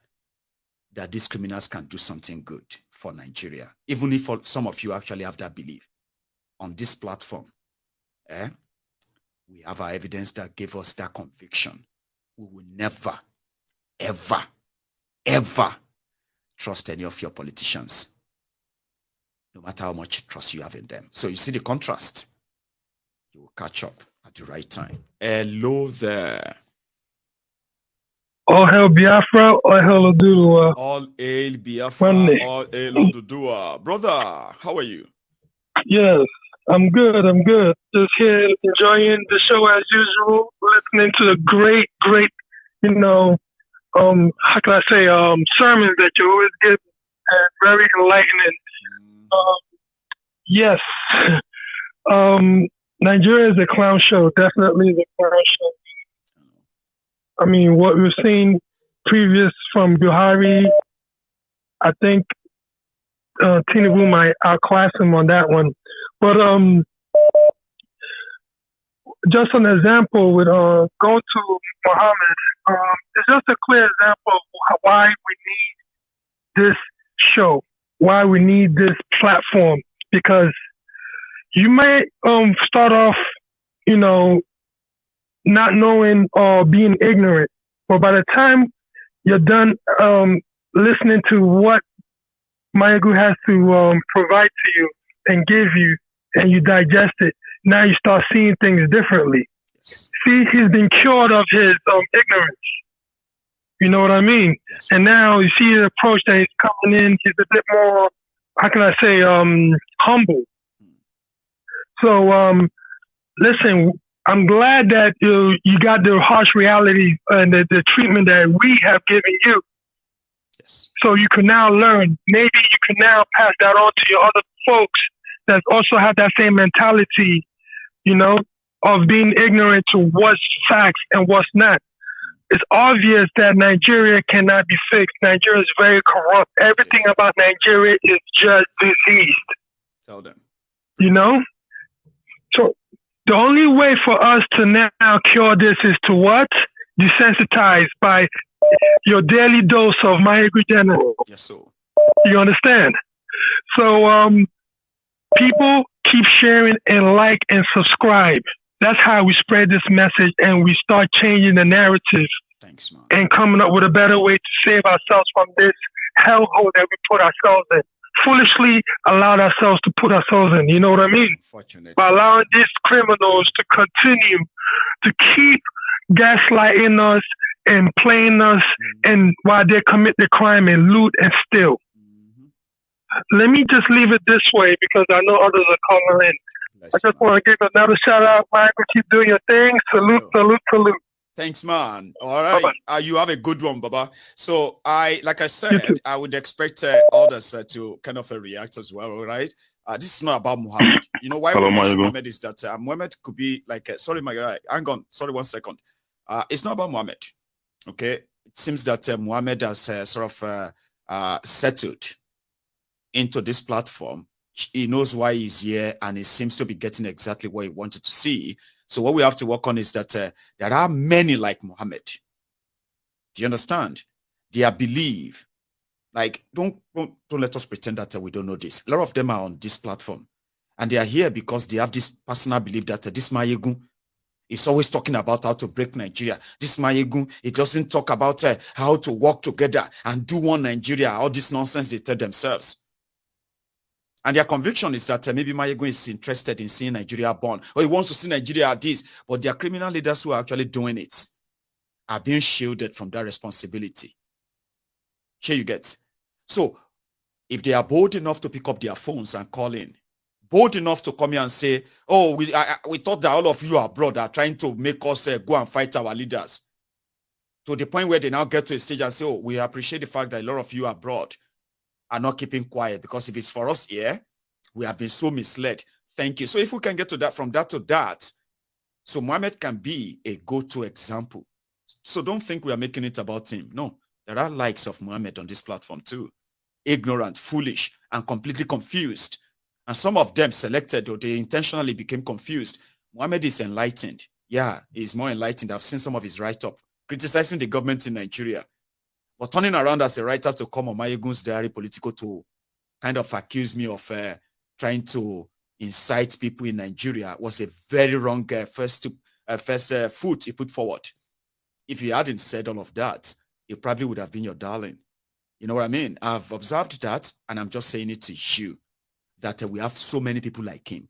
that these criminals can do something good for Nigeria. Even if some of you actually have that belief. On this platform, we have our evidence that gave us that conviction. We will never, ever, ever trust any of your politicians, no matter how much trust you have in them. So you see the contrast. You will catch up at the right time. Hello there. All hail Biafra, all hail Odudua. All hail Biafra, all hail Odudua. Brother, how are you? Yes, I'm good, Just here enjoying the show as usual, listening to the great how can I say, sermons that you always give, and very enlightening. Yes, Nigeria is a clown show. Definitely is a clown show. I mean, what we've seen previous from Buhari, I think Tinubu might outclass him on that one. But just an example would go to Muhammad. It's just a clear example of why we need this show, why we need this platform, because you might start off, not knowing or being ignorant, but by the time you're done listening to what Maiyegun has to provide to you and give you, and you digest it, now you start seeing things differently. Yes. See, he's been cured of his ignorance. You know what I mean? Yes. And now you see the approach that he's coming in, he's a bit more, how can I say, humble. So, listen, I'm glad that you got the harsh reality and the treatment that we have given you. Yes. So you can now learn. Maybe you can now pass that on to your other folks that also have that same mentality, of being ignorant to what's facts and what's not. It's obvious that Nigeria cannot be fixed. Nigeria is very corrupt. Everything about Nigeria is just diseased. Tell them. So the only way for us to now cure this is to what? Desensitize by your daily dose of Maiyegun General. Yes, sir. You understand? So people keep sharing and like and subscribe. That's how we spread this message and we start changing the narrative. Thanks, man. And coming up with a better way to save ourselves from this hellhole that we put ourselves in. Foolishly allowed ourselves to put ourselves in. You know what I mean? Unfortunately. By allowing these criminals to continue to keep gaslighting us and playing us, and while they commit the crime and loot and steal. Let me just leave it this way because I know others are calling in. I just want to give another shout out, Michael. Keep doing your thing. Salute, salute, salute. Thanks, man. All right. You have a good one, Baba. So like I said, I would expect others to kind of react as well, all right? This is not about Muhammad. You know why we mention Muhammad is that Muhammad could be like, sorry, my guy, hang on. Sorry, 1 second. It's not about Muhammad, okay? It seems that Muhammad has sort of settled into this platform. He knows why he's here and he seems to be getting exactly what he wanted to see. So what we have to work on is that there are many like Muhammad. Do you understand? Their belief, like, don't let us pretend that we don't know this. A lot of them are on this platform and they are here because they have this personal belief that this Maiyegun is always talking about how to break Nigeria. This Maiyegun, it doesn't talk about how to work together and do one Nigeria, all this nonsense they tell themselves. And their conviction is that maybe Maiyegun is interested in seeing Nigeria born, or he wants to see Nigeria at this, but their criminal leaders who are actually doing it are being shielded from that responsibility. Here you get. So if they are bold enough to pick up their phones and call in, bold enough to come here and say, oh, we thought that all of you abroad are trying to make us go and fight our leaders. To the point where they now get to a stage and say, oh, we appreciate the fact that a lot of you abroad are not keeping quiet, because if it's for us here, we have been so misled. Thank you. So if we can get to that, from that to that, so Muhammad can be a go-to example. So don't think we are making it about him. No, there are likes of Muhammad on this platform too. Ignorant, foolish, and completely confused. And some of them selected, or they intentionally became confused. Muhammad is enlightened. Yeah, he's more enlightened. I've seen some of his write-up criticizing the government in Nigeria. But turning around as a writer to come on Maiyegun's Diary Political to kind of accuse me of trying to incite people in Nigeria was a very wrong first foot he put forward. If he hadn't said all of that, he probably would have been your darling. You know what I mean? I've observed that, and I'm just saying it to you, that we have so many people like him.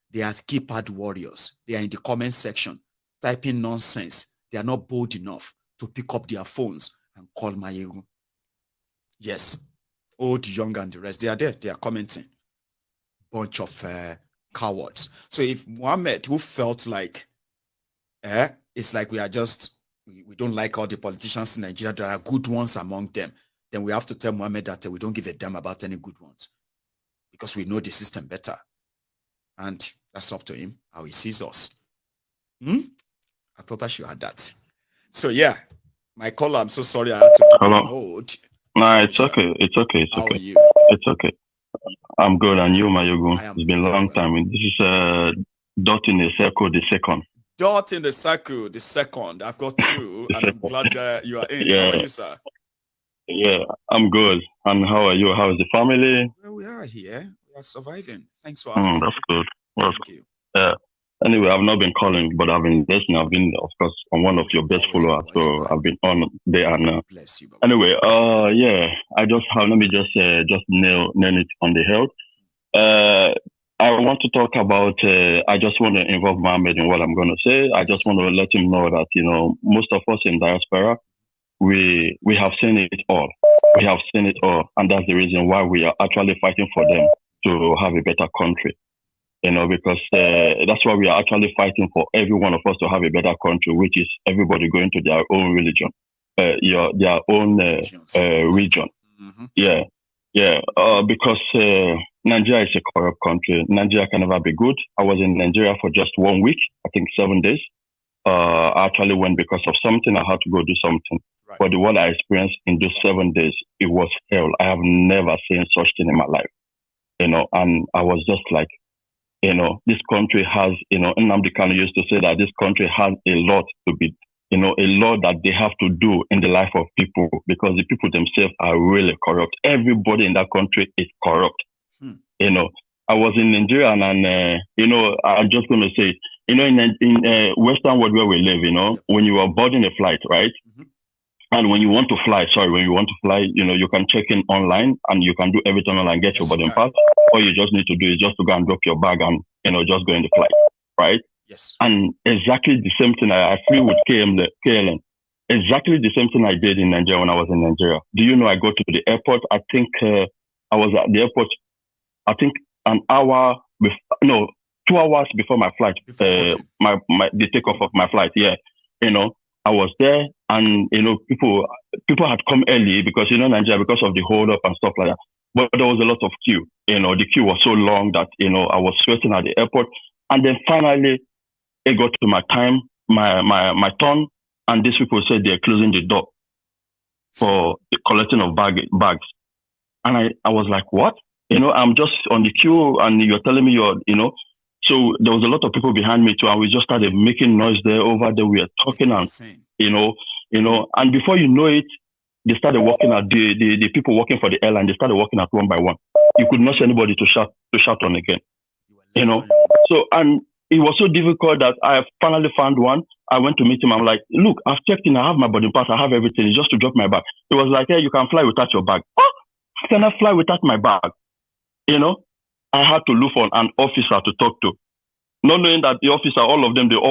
They are keypad warriors. They are in the comment section, typing nonsense. They are not bold enough to pick up their phones and call Maiyegun. Yes, old, young, and the rest, they are there. They are commenting. Bunch of cowards. So if Muhammad, who felt like, it's like we are just we don't like all the politicians in Nigeria. There are good ones among them. Then we have to tell Mohammed that we don't give a damn about any good ones because we know the system better. And that's up to him, how he sees us. I thought I should add that. So, yeah, my caller, I'm so sorry I had to keep on hold. No, it's okay. It's okay. It's How okay. are you? It's okay. I'm good. And you, Maiyegun? It's been a long time. This is Dot in the Circle, the second. Dot in the Circle, the second. I've got two, and I'm glad you are in. Yeah. How are you, sir? Yeah, I'm good. And how are you? How is the family? Well, we are here. We are surviving. Thanks for asking. That's good. Thank you. Yeah. Anyway, I've not been calling, but I've been listening. I've been, of course, I'm one of your best followers, so I've been on day and night. Bless you. Anyway, yeah, I just have. Let me just nail it on the health. I want to talk about. I just want to involve Mohammed in what I'm going to say. I just want to let him know that most of us in diaspora, we have seen it all. We have seen it all, and that's the reason why we are actually fighting for them to have a better country. Because that's why we are actually fighting for every one of us to have a better country, which is everybody going to their own religion, their own region. Mm-hmm. Yeah. Because Nigeria is a corrupt country. Nigeria can never be good. I was in Nigeria for just 1 week, I think 7 days. I actually went because of something. I had to go do something. Right. But what I experienced in those 7 days, it was hell. I have never seen such thing in my life. And I was just like, this country has, Nnamdi Kanu used to say that this country has a lot to be, a lot that they have to do in the life of people because the people themselves are really corrupt. Everybody in that country is corrupt. I was in Nigeria and I'm just going to say, in Western world where we live, when you are boarding a flight, right? Mm-hmm. And when you want to fly, you can check in online and you can do everything online, get your boarding pass. All you just need to do is just to go and drop your bag and, just go in the flight, right? Yes. And exactly the same thing, I flew with KLM. Exactly the same thing I did in Nigeria when I was in Nigeria. Do you know I go to the airport? I think I was at the airport, I think 2 hours before my flight, the takeoff of my flight, yeah. I was there and, people had come early because, Nigeria, because of the hold up and stuff like that. But there was a lot of queue. The queue was so long that, I was sweating at the airport. And then finally, it got to my time, my turn. And these people said they're closing the door for the collecting of bags. And I was like, what? I'm just on the queue and you're telling me so there was a lot of people behind me too, and we just started making noise there. Over there, we were talking and, and before you know it, they started walking out. The people working for the airline, they started walking out one by one. You could not see anybody to shout on again, So, and it was so difficult that I finally found one. I went to meet him. I'm like, look, I've checked in. I have my boarding pass. I have everything. It's just to drop my bag. He was like, hey, you can fly without your bag. Oh, how can I fly without my bag? I had to look for an officer to talk to. Not knowing that the officer, all of them, they all